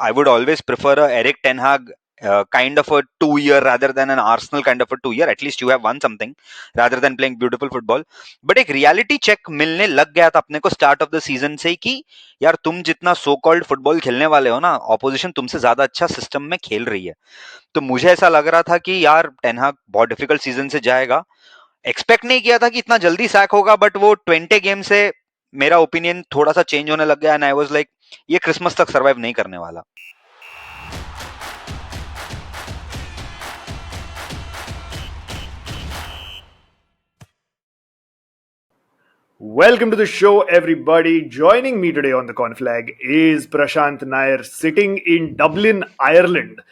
I would always prefer a Eric Ten Hag kind of a 2 year rather than an Arsenal kind of a 2 year. At least you have won something rather than playing beautiful football. But एक reality check मिलने लग गया था अपने को start of the season से कि यार तुम जितना so called फुटबॉल खेलने वाले हो ना, ऑपोजिशन तुमसे ज्यादा अच्छा सिस्टम में खेल रही है. तो मुझे ऐसा लग रहा था कि यार टेन हाग बहुत डिफिकल्ट सीजन से जाएगा. एक्सपेक्ट नहीं किया था कि इतना जल्दी सैक होगा, बट वो 20 गेम से मेरा ओपिनियन थोड़ा सा चेंज होने लग गया एंड आई वाज लाइक ये क्रिसमस तक सरवाइव नहीं करने वाला. Welcome to the show, everybody. Joining me today on the Conflag is Prashant Nair, sitting in Dublin, Ireland.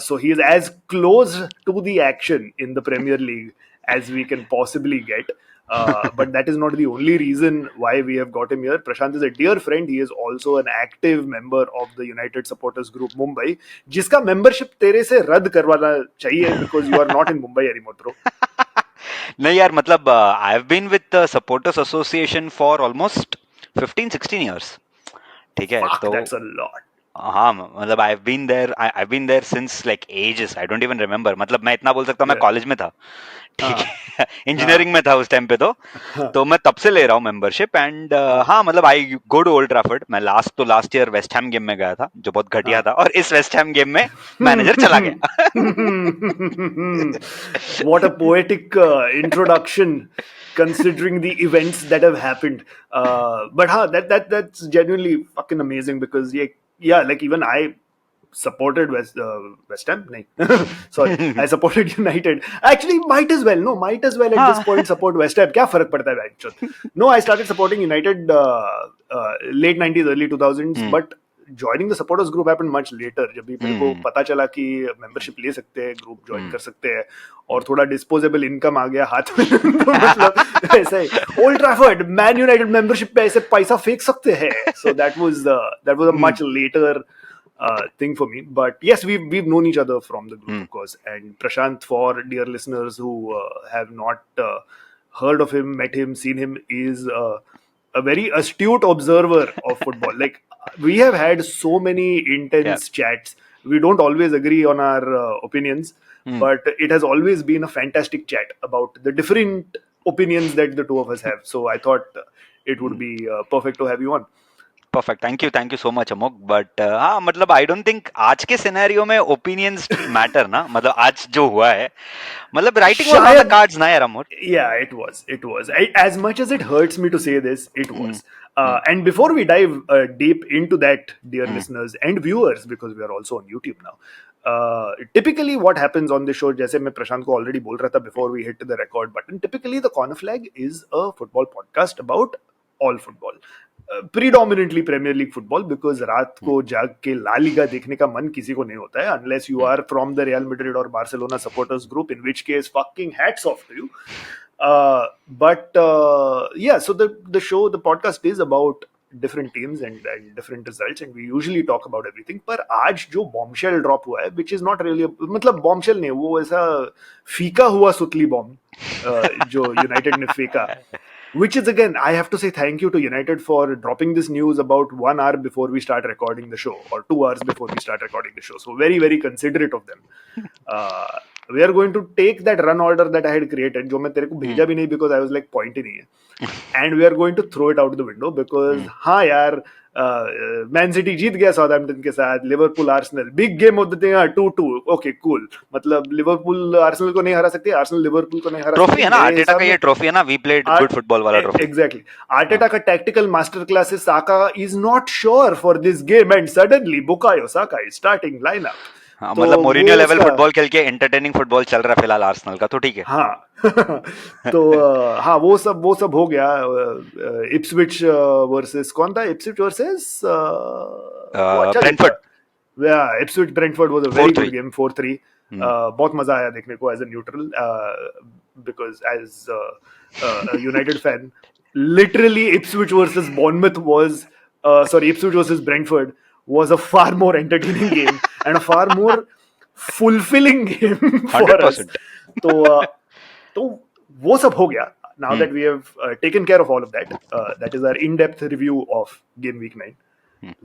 So he is as close to the action in the Premier League as we can possibly get. But that is not the only reason why we have got him here. Prashant is a dear friend. He is also an active member of the United Supporters Group Mumbai, जिसका membership तेरे से रद्द करवाना चाहिए because you are not in Mumbai anymore, bro. नहीं यार, मतलब I have been with supporters association for almost 15-16 years. ठीक है, Fuck, तो that's a lot. हाँ, मतलब I have been there since like ages. I don't even remember. मतलब मैं इतना बोल सकता हूँ, मैं Yeah. कॉलेज में था. ठीक हाँ, है, इंजीनियरिंग में था उस टाइम पे. तो मैं तब से ले रहा हूँ मेंबरशिप. एंड हाँ, मतलब आई गो टू ओल्ड ट्रैफर्ड. मैं last year waste Ham game में गया था, जो बहुत घटिया हाँ. था, और इस वेस्ट हैम गेम में मैनेजर चला गया. What a poetic introduction, considering the events that have happened. But that's genuinely fucking amazing because yeah, like even I supported West Ham. Nahin. Sorry, I supported United. Actually, might as well at this point support West Ham. क्या फर्क पड़ता है भाई? No, I started supporting United late 90s, early 2000s, but joining the supporters group happened much later. जब भी मेरे को पता चला कि मेंबरशिप ले सकते हैं, ग्रुप ज्वाइन कर सकते हैं और थोड़ा डिस्पोजेबल इनकम आ गया हाथ में. तो मतलब ऐसा ही Old Trafford Man United membership पे ऐसे पैसा फेंक सकते हैं. So that was a much later thing for me. But yes, we've known each other from the group, of course. And Prashant, for dear listeners who have not heard of him, met him, seen him, is a very astute observer of football. Like, we have had so many intense chats. We don't always agree on our opinions, but it has always been a fantastic chat about the different opinions that the two of us have. So I thought it would be perfect to have you on. Perfect. Thank you so much Amok. But हाँ, मतलब आई don't think आज के scenario में opinions matter ना. मतलब आज जो हुआ है, मतलब writing was on the cards ना यार Amok. Yeah, it was. As much as it hurts me to say this, it was. And before we dive deep into that, dear listeners and viewers, because we are also on YouTube now, typically what happens on the show, जैसे मैं प्रशांत को already बोल रहा था before we hit the record button, typically the Corner Flag is a football podcast about all football. Predominantly Premier League football, because रात को जाग के ला लीगा देखने का मन किसी को नहीं होता है unless you are from the Real Madrid or Barcelona supporters group, in which case fucking hats off to you. Yeah, so the podcast is about different teams and different results, and we usually talk about everything. पर आज जो bombshell drop हुआ है, which is not really मतलब bombshell नहीं, वो ऐसा फीका हुआ सुतली बॉम्ब जो यूनाइटेड ने फेंका. Which is, again, I have to say thank you to United for dropping this news about 1 hour before we start recording the show, or 2 hours before we start recording the show. So very, very considerate of them. We are going to take that run order that I had created, जो मैं तेरे को भेजा भी नहीं because I was like point ही नहीं है, and we are going to throw it out the window because हाँ यार, मैन सिटी जीत गया साउथहैम्पटन के साथ. Liverpool Arsenal big game of the thing, 2-2. Okay cool. मतलब लिवरपूल आर्सेनल को नहीं हरा सकती, आर्सेनल लिवरपूल को नहीं हरा सकती. ट्रॉफी है ना आर्टेटा का, ये ट्रॉफी है ना, वी प्लेड गुड फुटबॉल वाला ट्रॉफी. एग्जैक्टली. आर्टेटा का tactical master class is Saka is not sure for this game and suddenly Bukayo Saka is starting lineup. हाँ, मतलब मोरिनियो लेवल फुटबॉल खेल के एंटरटेनिंग फुटबॉल चल रहा है फिलहाल आर्सेनल का, तो ठीक है. हाँ. तो हाँ, वो सब हो गया. इप्सविच वर्सेस कौन था? Ipswich versus Brentford. Ipswich Brentford was a very good game. 4-3. बहुत मजा आया देखने को as a neutral, because as United fan, literally Ipswich versus Bournemouth was Ipswich versus Brentford was a far more entertaining game and a far more fulfilling game for 100%. us. तो वो सब हो गया. Now that we have taken care of all of that, that is our in-depth review of game week 9.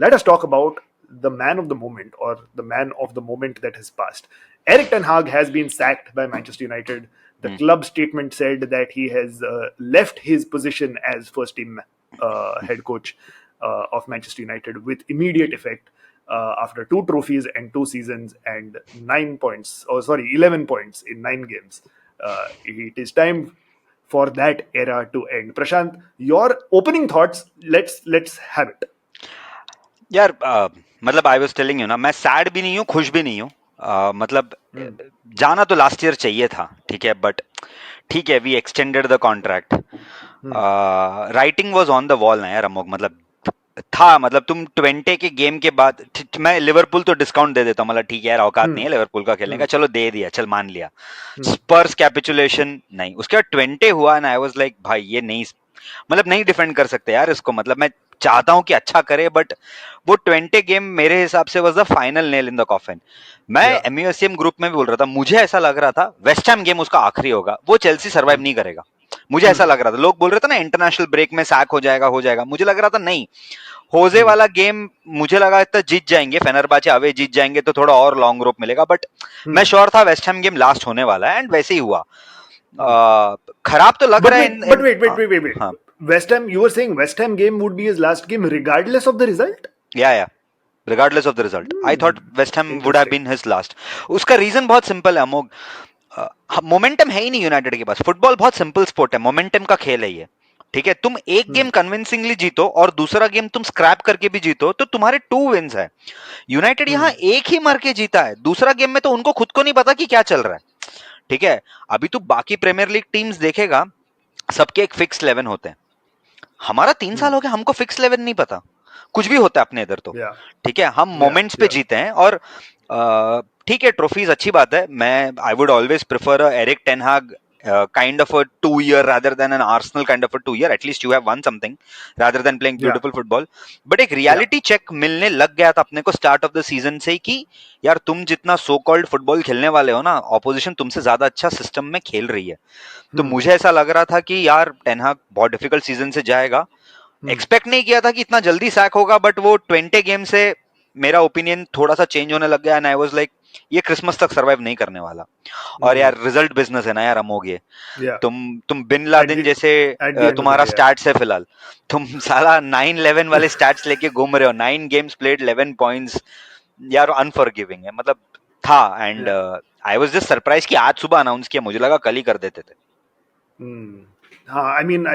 Let us talk about the man of the moment or the man of the moment that has passed. Eric Ten Hag has been sacked by Manchester United. The club statement said that he has left his position as first team head coach of Manchester United with immediate effect after 2 trophies and 2 seasons and 9 points, 11 points in 9 games. It is time for that era to end. Prashant, your opening thoughts. Let's have it. यार मतलब I was telling you ना, मैं sad भी नहीं हूँ, खुश भी नहीं हूँ। मतलब जाना तो लास्ट ईयर चाहिए था, ठीक है, बट ठीक है, we extended the contract. Writing was on the wall ना यार अमोक, मतलब था, मतलब तुम 20 के गेम के बाद मैं लिवरपूल तो डिस्काउंट दे देता हूँ, मतलब ठीक है यार, औकात नहीं है लिवरपूल का खेलने का, चलो दे दिया, चल मान लिया। स्पर्स कैपिचुलेशन नहीं, उसके बाद 20 हुआ एंड आई वाज लाइक भाई ये नहीं, मतलब नहीं डिफेंड कर सकते यार इसको, मतलब मैं चाहता हूं कि अच्छा करे, बट वो 20 गेम मेरे हिसाब से was the final nail in the coffin. मैं एमयूएसएम ग्रुप में भी बोल रहा था, मुझे ऐसा लग रहा था वेस्ट हैम गेम उसका आखिरी होगा, वो चेल्सी सर्वाइव नहीं करेगा, मुझे ऐसा लग रहा था। लोग बोल रहे थे ना इंटरनेशनल ब्रेक में सैक हो जाएगा, मुझे लग रहा था नहीं, होजे वाला गेम मुझे लगा था जीत जाएंगे, फेनरबाचे अवे जीत जाएंगे तो थोड़ा और लॉन्ग रोप मिलेगा, बट मैं श्योर था वेस्ट हैम गेम लास्ट होने वाला है, एंड वैसे ही हुआ। खराब तो लग But रहा wait, है but wait. हाँ, West Ham, you were saying West Ham game would be his last game regardless of the result? या regardless of the result, I thought West Ham would have Interesting. been his last। उसका reason बहुत simple है अमोग, momentum है ही नहीं United के पास। Football बहुत simple sport है, momentum का खेल है ये, ठीक है। तुम एक गेम कन्विंसिंगली जीतो और दूसरा गेम तुम स्क्रैप करके भी जीतो तो तुम्हारे 2 विन्स है। यूनाइटेड यहाँ एक ही मार के जीता है, दूसरा गेम में तो उनको खुद को नहीं पता कि क्या चल रहा है, ठीक है। अभी तो बाकी प्रीमियर लीग टीम्स देखेगा, सबके एक फिक्स 11 होते हैं। हमारा 3 साल हो गया, हमको फिक्स 11 नहीं पता, कुछ भी होता है अपने इधर तो, Yeah, ठीक है। हम मोमेंट्स पे yeah. जीते हैं, और ठीक है, ट्रॉफीज अच्छी बात है। मैं I would always prefer Eric Ten हाग kind of a 2 year rather than an Arsenal kind of a 2 year. At least you have won something rather than playing Yeah, beautiful football. But एक reality check मिलने लग गया था अपने को start of the season से ही कि यार तुम जितना सो कॉल्ड फुटबॉल खेलने वाले हो ना, ऑपोजिशन तुमसे ज्यादा अच्छा सिस्टम में खेल रही है। तो मुझे ऐसा लग रहा था कि यार टेन हाग बहुत डिफिकल्ट सीजन से जाएगा। एक्सपेक्ट नहीं किया था कि इतना जल्दी सैक होगा, बट वो 20 गेम से मेरा ओपिनियन थोड़ा सा चेंज होने लग गया, एंड आई वाज लाइक ये क्रिसमस तक सरवाइव नहीं करने वाला। और यार रिजल्ट बिजनेस है ना यार अमोघ, ये yeah. तुम बिन At लादेन the जैसे at the end of the तुम्हारा day, yeah. स्टैट्स है फिलहाल, तुम साला 9-11 वाले स्टैट्स लेके घूम रहे हो, 9 गेम्स प्लेड 11 पॉइंट्स, यार अनफॉरगिविंग है मतलब था। And I was just surprise कि आज सुबह अनाउंस किया, मुझे लगा कल ही कर देते थे। हाँ, I mean,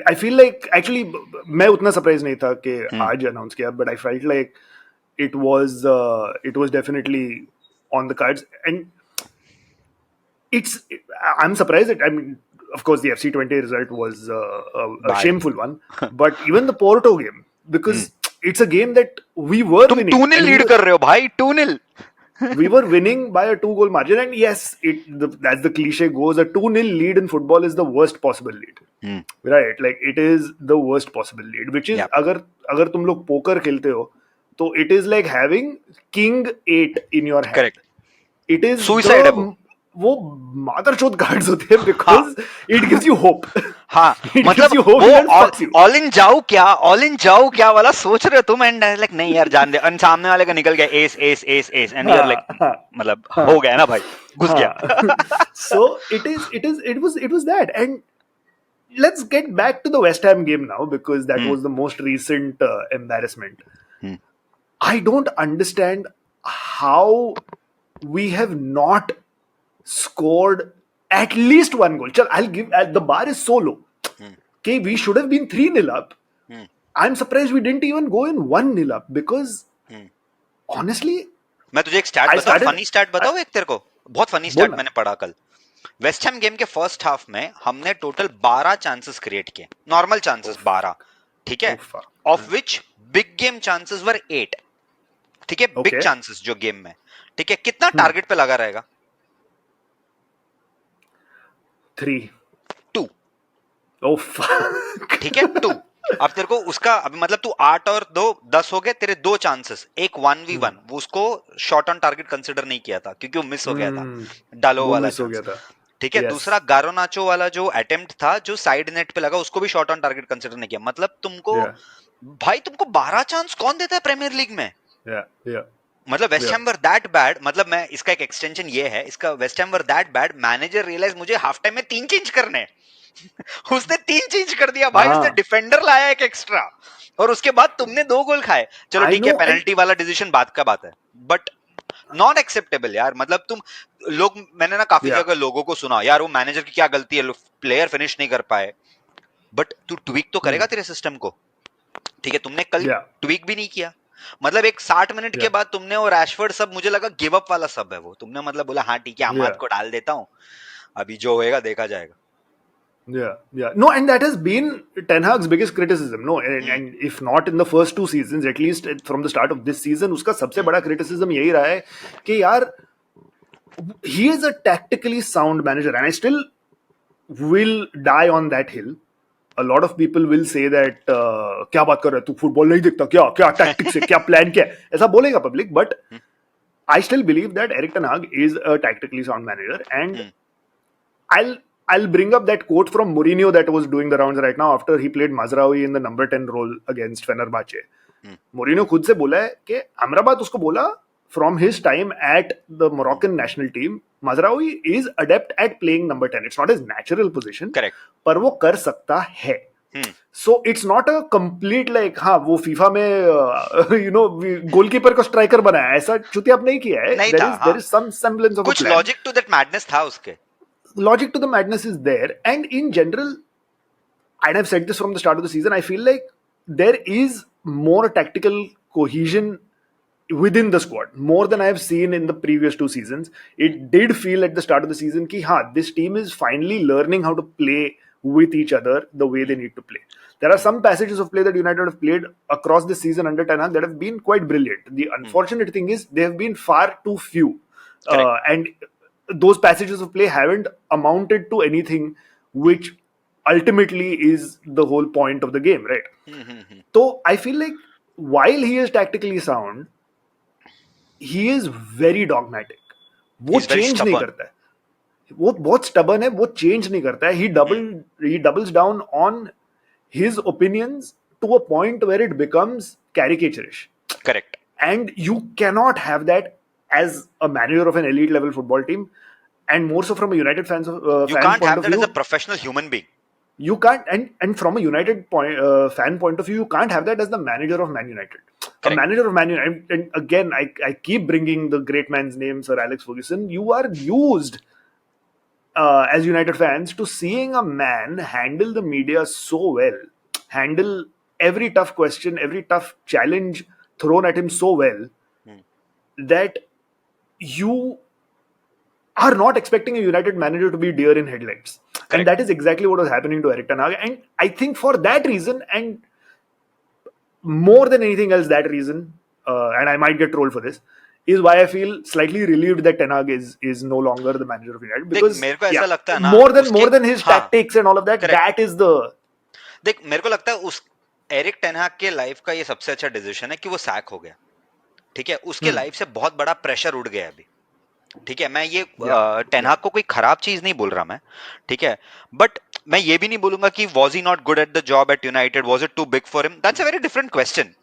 I feel like actually मैं उतना सरप्राइज नहीं था कि आज अनाउंस किया, but I felt like it was definitely on the cards, and I'm surprised that, I mean, of course the FC20 result was a Bad. shameful one, but even the Porto game, because it's a game that we were तुम winning 2-0 and lead कर रहे हो भाई, 2-0। we were winning by a 2 goal margin, and yes, as the cliche goes, a 2-0 lead in football is the worst possible lead, right? Like it is the worst possible lead, which is, Yep. अगर तुम लोग poker खेलते हो तो it is like having king 8 in your hand. Correct. It is Suicide है वो मादरचोद cards होते हैं, because it gives you hope. हाँ, It मतलब gives you hope वो and fucks you. All in जाओ क्या वाला सोच रहे हो तुम, एंड लाइक नहीं यार जान दे, एंड सामने वाले का निकल गया S S S S, and you are like मतलब हो गया ना भाई, घुस गया। So it was that, and let's get back to the West Ham game now, because that was the most recent embarrassment. I don't understand how we have not scored at least one goal. Chal, the bar is so low. Okay, we should have been 3-0 up. I'm surprised we didn't even go in 1-0 up, because honestly, मैं तुझे एक stat बताऊं, funny stat बताऊं एक तेरे को, बहुत funny stat मैंने पढ़ा कल। वेस्ट हैम गेम के फर्स्ट हाफ में हमने टोटल 12 चांसेस क्रिएट किए, नॉर्मल चांसेस 12, ठीक है, of which big game chances were 8, ठीक है, बिग चांसेस जो गेम में, ठीक है। कितना टारगेट पे लगा रहेगा? 3, 2, oh fuck, ठीक है, 2। अब तेरे को उसका अभी मतलब तू 8 और 2 10 हो गए तेरे, 2 चांसेस, एक 1v1 वो उसको शॉट ऑन टारगेट कंसिडर नहीं किया था क्योंकि वो मिस हो गया था, डालो वाला चांस, ठीक है। दूसरा गारोनाचो वाला जो अटेम्प्ट था जो साइड नेट पे लगा, उसको भी शॉट ऑन टारगेट कंसिडर नहीं किया। मतलब तुमको भाई तुमको 12 चांस कौन देता है प्रीमियर लीग में? Yeah, yeah, मतलब West yeah. Ham were that bad, मतलब मैं इसका एक एक्सटेंशन ये है इसका, West Ham were that bad, manager realise मुझे हाफ टाइम में 3 चेंज करने हैं। उसने 3 चेंज कर दिया भाई, उसने हाँ, डिफेंडर लाया एक एक्स्ट्रा, और उसके बाद तुमने 2 गोल खाए। चलो I ठीक है, know, and पेनल्टी वाला डिसीजन बात का बात है, बट नॉन एक्सेप्टेबल यार। मतलब तुम लोग, मैंने ना काफी yeah, जगह लोगों को सुना यार वो मैनेजर की क्या गलती है, प्लेयर फिनिश नहीं कर पाए, बट तू ट्वीक तो करेगा hmm, तेरे सिस्टम को। ठीक है, तुमने कल yeah, ट्वीक भी नहीं किया। मतलब एक 60 मिनट के yeah, बाद तुमने वो रैशफोर्ड सब, मुझे लगा गिव अप वाला सब है वो, तुमने मतलब बोला हाँ ठीक है अमाद yeah. को डाल देता हूँ, अभी जो होएगा देखा जाएगा। Yeah, yeah. No, and that has been Ten Hag's biggest criticism. No, hmm, and if not in the first two seasons, at least from the start of this season, उसका सबसे हम्म, बड़ा criticism यही रहा है कि यार he is a tactically sound manager, and I still will die on that hill. A lot of people will say that क्या बात कर रहा है तू, फुटबॉल नहीं देखता क्या, क्या टैक्टिक्स है, क्या प्लान क्या है, ऐसा बोलेगा public, but hmm, I still believe that Eric Ten Hag is a tactically sound manager, and hmm, I'll I'll bring up that quote from Mourinho that was doing the rounds right now after he played Mazraoui in the number 10 role against Fenerbahce. Hmm, Mourinho खुद से बोला है कि अमराबाद उसको बोला from his time at the Moroccan national team, Mazraoui is adept at playing number 10. It's not his natural position, correct, पर वो कर सकता है. हम्म, So it's not a complete like हाँ वो फीफा में गोलकीपर को स्ट्राइकर बनाया, ऐसा चुतियाप नहीं किया है. नहीं था, There हाँ, is some semblance of a कुछ plan. Logic to that madness था उसके। Logic to the madness is there, and in general, and I've said this from the start of the season, I feel like there is more tactical cohesion within the squad, more than I've seen in the previous two seasons. It did feel at the start of the season ki ha, this team is finally learning how to play with each other the way they need to play. There are some passages of play that United have played across this season under Ten Hag that have been quite brilliant. The unfortunate thing is they have been far too few, correct, and those passages of play haven't amounted to anything which ultimately is the whole point of the game, right? So I feel like while he is tactically sound, he is very dogmatic. ही वो is very change नहीं stubborn. करता है, वो बहुत stubborn है, वो change नहीं करता है. He doubles down on his opinions to a point where it becomes caricaturish, correct, and you cannot have that as a manager of an elite level football team, and more so from a United you fan can't point have of that as view. A professional human being. You can't, and from a United fan point of view, you can't have that as the manager of Man United. A correct, manager of Man United, and again, I keep bringing the great man's name, Sir Alex Ferguson. You are used as United fans to seeing a man handle the media so well, handle every tough question, every tough challenge thrown at him so well that you are not expecting a United manager to be deer in headlights. And correct. that is exactly what was happening to Eric Ten Hag. And I think for that reason, and more than anything else, that reason, and I might get trolled for this, is why I feel slightly relieved that Ten Hag is no longer the manager of United. देख Because मेरे को yeah, ऐसा लगता है ना उसके, more than his हाँ, tactics and all of that, correct. that is the देख मेरे को लगता है उस एरिक टेनहाग के लाइफ का ये सबसे अच्छा डिसीजन है कि वो सैक हो गया। ठीक है, उसके hmm, लाइफ से बहुत बड़ा प्रेशर उड़ गया अभी। ठीक है, मैं ये yeah, yeah, टेनहाग को कोई खराब चीज नहीं बोल रहा मैं। ठीक है, बट मैं ये भी नहीं बोलूंगा कि was he not good at the job at United, was it too big for him, that's a very different question.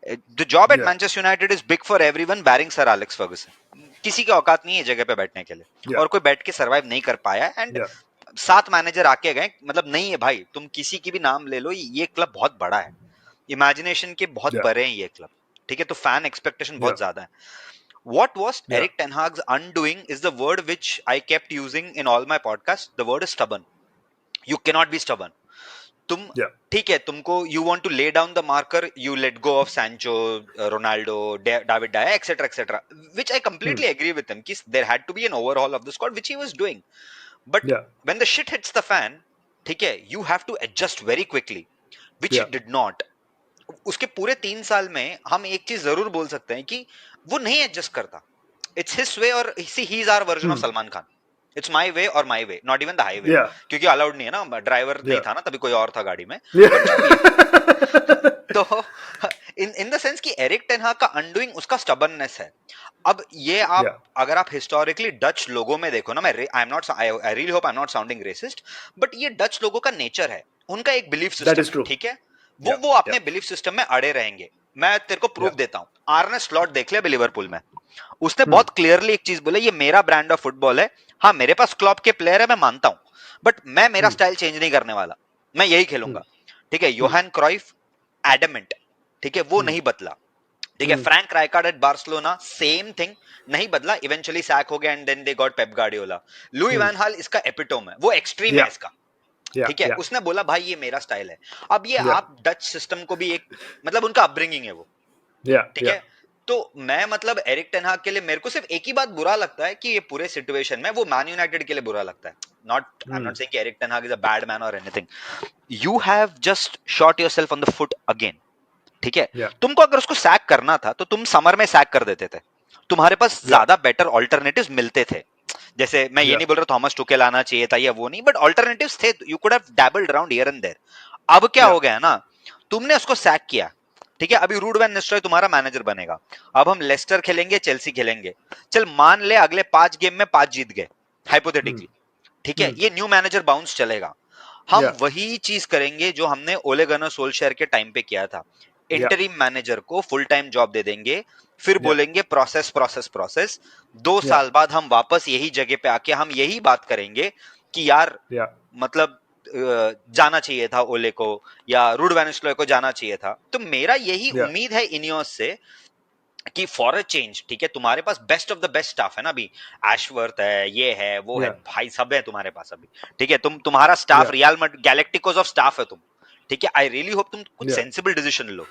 The job at yeah, Manchester United is big for everyone barring sir Alex Ferguson. किसी की औकात नहीं है जगह पे बैठने के लिए, yeah, और कोई बैठ के सरवाइव नहीं कर पाया। एंड yeah, 7 मैनेजर आके गए, मतलब नहीं है भाई, तुम किसी की भी नाम ले लो, ये क्लब बहुत बड़ा है, इमेजिनेशन के बहुत yeah, परे हैं ये क्लब। ठीक है, तो फैन एक्सपेक्टेशन yeah, बहुत ज्यादा है। What was yeah, Eric Ten Hag's undoing is the word which I kept using in all my podcasts. The word is stubborn. You cannot be stubborn. तुम yeah, ठीक है, तुमको you want to lay down the marker, you let go of Sancho, Ronaldo, David Daya, etc., which I hmm, completely agree with him. There had to be an overhaul of the squad, which he was doing. But yeah, when the shit hits the fan, ठीक है, you have to adjust very quickly, which he yeah, did not. उसके पूरे 3 साल में हम एक चीज जरूर बोल सकते हैं कि वो नहीं एडजस्ट करता। इट्स हिज वे, और see he is our version of hmm, Salman Khan. It's my way और my way, not even the highway, yeah, क्योंकि अलाउड नहीं है ना, ड्राइवर नहीं yeah, था ना तभी, कोई और था गाड़ी में। yeah, बट जो भी है, तो इन द सेंस कि एरिक टेन हाग का अनडूइंग उसका स्टबर्ननेस है। अब ये आप yeah. अगर आप हिस्टोरिकली डच लोगों में देखो ना, मैं I am not, I really hope I am not sounding racist, but ये डच लोगों का नेचर है, उनका एक बिलीफ That सिस्टम is है। true. ठीक है, वो अपने बिलीफ सिस्टम में अड़े रहेंगे। मैं तेरे को प्रूफ देता हूं, आर्ने स्लॉट देख ले लिवरपूल में, उसने बहुत क्लियरली एक चीज बोला, ये मेरा ब्रांड ऑफ फुटबॉल है। हाँ मेरे पास क्लॉप के प्लेयर है, मैं मानता हूं, बट मैं मेरा स्टाइल चेंज नहीं करने वाला, मैं यही खेलूंगा। ठीक है, योहान क्राइफ एडमेंट, ठीक है, वो नहीं बदला। ठीक है, Frank Rijkaard at Barcelona same thing, नहीं बदला, इवेंचुअली सैक हो गया and then they got Pep Guardiola. Louis van Gaal इसका एपिटोम है, वो एक्सट्रीम है इसका। ठीक है, उसने बोला भाई ये मेरा स्टाइल है। अब ये आप डच सिस्टम को भी एक, मतलब उनका अपब्रिंगिंग है वो, ठीक है। तो मैं मतलब एरिक टेन हाग के लिए मेरे को सिर्फ एक ही बात बुरा लगता है कि ये पूरे सिचुएशन में वो मैन यूनाइटेड के लिए बुरा लगता है। Not I am not saying कि Eric Ten Hag is a bad man और anything, you have just shot yourself on the foot again. ठीक है, तुमको अगर उसको सैक करना था तो तुम समर में सैक कर देते थे, तुम्हारे पास ज्यादा बेटर ऑल्टरनेटिव्स मिलते थे। जैसे मैं ये नहीं बोल रहा थॉमस टुकेल आना चाहिए था या वो नहीं, बट ऑल्टरनेटिव्स थे, you could have dabbled around here and there. अब क्या हो गया ना, तुमने उसको सैक किया, ठीक है, अभी रूड वैन निस्टरॉय तुम्हारा मैनेजर बनेगा। अब हम लेस्टर खेलेंगे, चेल्सी खेलेंगे, चल मान ले अगले 5 गेम में 5 जीत गए हाइपोथेटिकली, ठीक है, ये न्यू मैनेजर बाउंस चलेगा। हम वही चीज करेंगे जो हमने ओले गनर सोल्शेयर के टाइम पे किया था, इंटरिम मैनेजर को फुल टाइम जॉब दे देंगे, फिर बोलेंगे प्रोसेस प्रोसेस प्रोसेस। 2 साल बाद हम वापस यही जगह पे आके हम यही बात करेंगे कि यार मतलब जाना चाहिए था ओले को या रूड वैन निस्टरॉय को जाना चाहिए था। तो मेरा यही उम्मीद है इनियोस से कि फॉर अ चेंज, ठीक है, तुम्हारे पास best of the best staff है ना, अभी एशवर्थ है, ये है, वो है, भाई सब है तुम्हारे पास अभी। ठीक है, तुम्हारा staff real galacticos of staff है तुम। ठीक है, आई रियली होप तुम कुछ सेंसिबल डिसीजन लो।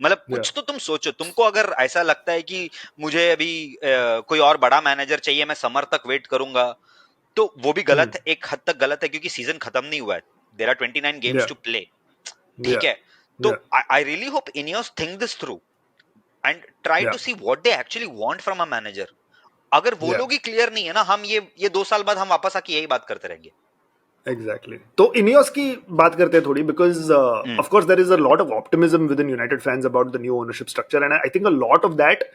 मतलब कुछ तो तुम सोचो। तुमको अगर ऐसा लगता है कि मुझे अभी कोई और बड़ा मैनेजर चाहिए, मैं समर तक वेट करूंगा, तो वो भी गलत है, एक हद तक गलत है, क्योंकि सीजन खत्म नहीं हुआ है, there are 29 games to play. ठीक है, तो I really hope INEOS think this through and try to see what they actually want from a manager. अगर वो लोग ही क्लियर नहीं है ना, हम ये 2 साल बाद हम वापस आके यही बात करते रहेंगे। एग्जैक्टली तो इनियोस की बात करते हैं थोड़ी, because of course there is a lot of optimism within United fans about the new ownership structure, and I think a lot of that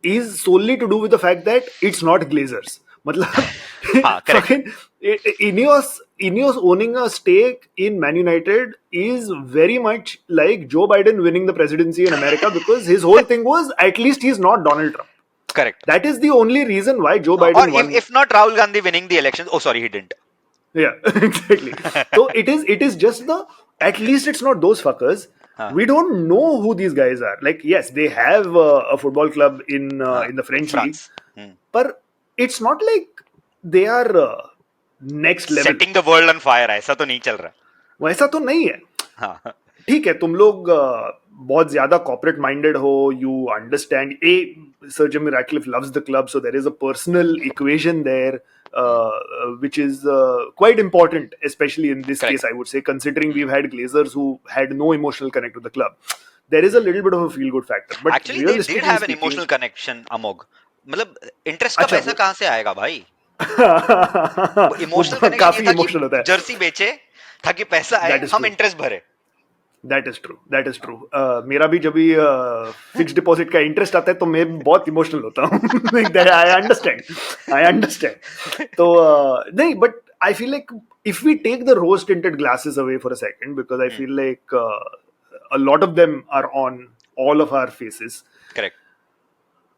is solely to do with the fact that it's not Glazers. मतलब fucking Ineos owning a stake in Man United is very much like Joe Biden winning the presidency in America, because his whole thing was at least he's not Donald Trump. Correct. That is the only reason why Joe Biden won. If not Rahul Gandhi winning the elections. Oh, sorry, he didn't. Yeah, exactly. So it is just the, at least it's not those fuckers. We don't know who these guys are. Like, yes, they have a football club in the French league, but it's not like they are next level. Setting the world on fire. ऐसा तो नहीं चल रहा. वैसा तो नहीं है. ठीक है, तुम लोग बहुत ज्यादा कॉर्पोरेट माइंडेड हो, you understand, sir Jim Ratcliffe loves the club, so there is a personal equation there which is quite important, especially in this case, I would say, considering we've had Glazers who had no emotional connect with the club. There is a little bit of a feel good factor, but actually they did have an emotional connection. Amog, मतलब interest का पैसा कहाँ से आएगा भाई? Emotional connection काफी emotional होता है. जर्सी बेचे ताकि पैसा आए, हम इंटरेस्ट भरे. That is true. That is true. मेरा भी जब भी फिक्स डिपॉजिट का इंटरेस्ट आता है तो मैं बहुत इमोशनल होता हूँ. I understand. तो नहीं, but I feel like if we take the rose tinted glasses away for a second, because I feel like a lot of them are on all of our faces. Correct.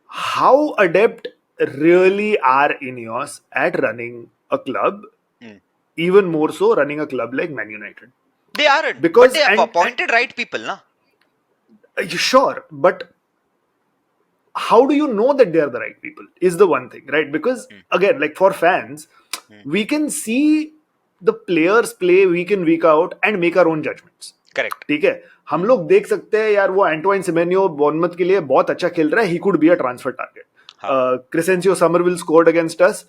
How adept really are Ineos at running a club? Even more so running a club like Man United. They aren't, because they have appointed right people, na? Sure, but how do you know that they are the right people is the one thing, right? Because again, like for fans, we can see the players play week in week out and make our own judgments. Correct. ठीक है, हम लोग देख सकते हैं यार वो Antoine सिमेन्यो Bournemouth के लिए बहुत अच्छा खेल रहा है, he could be a transfer target. Crescencio Somerville scored against us,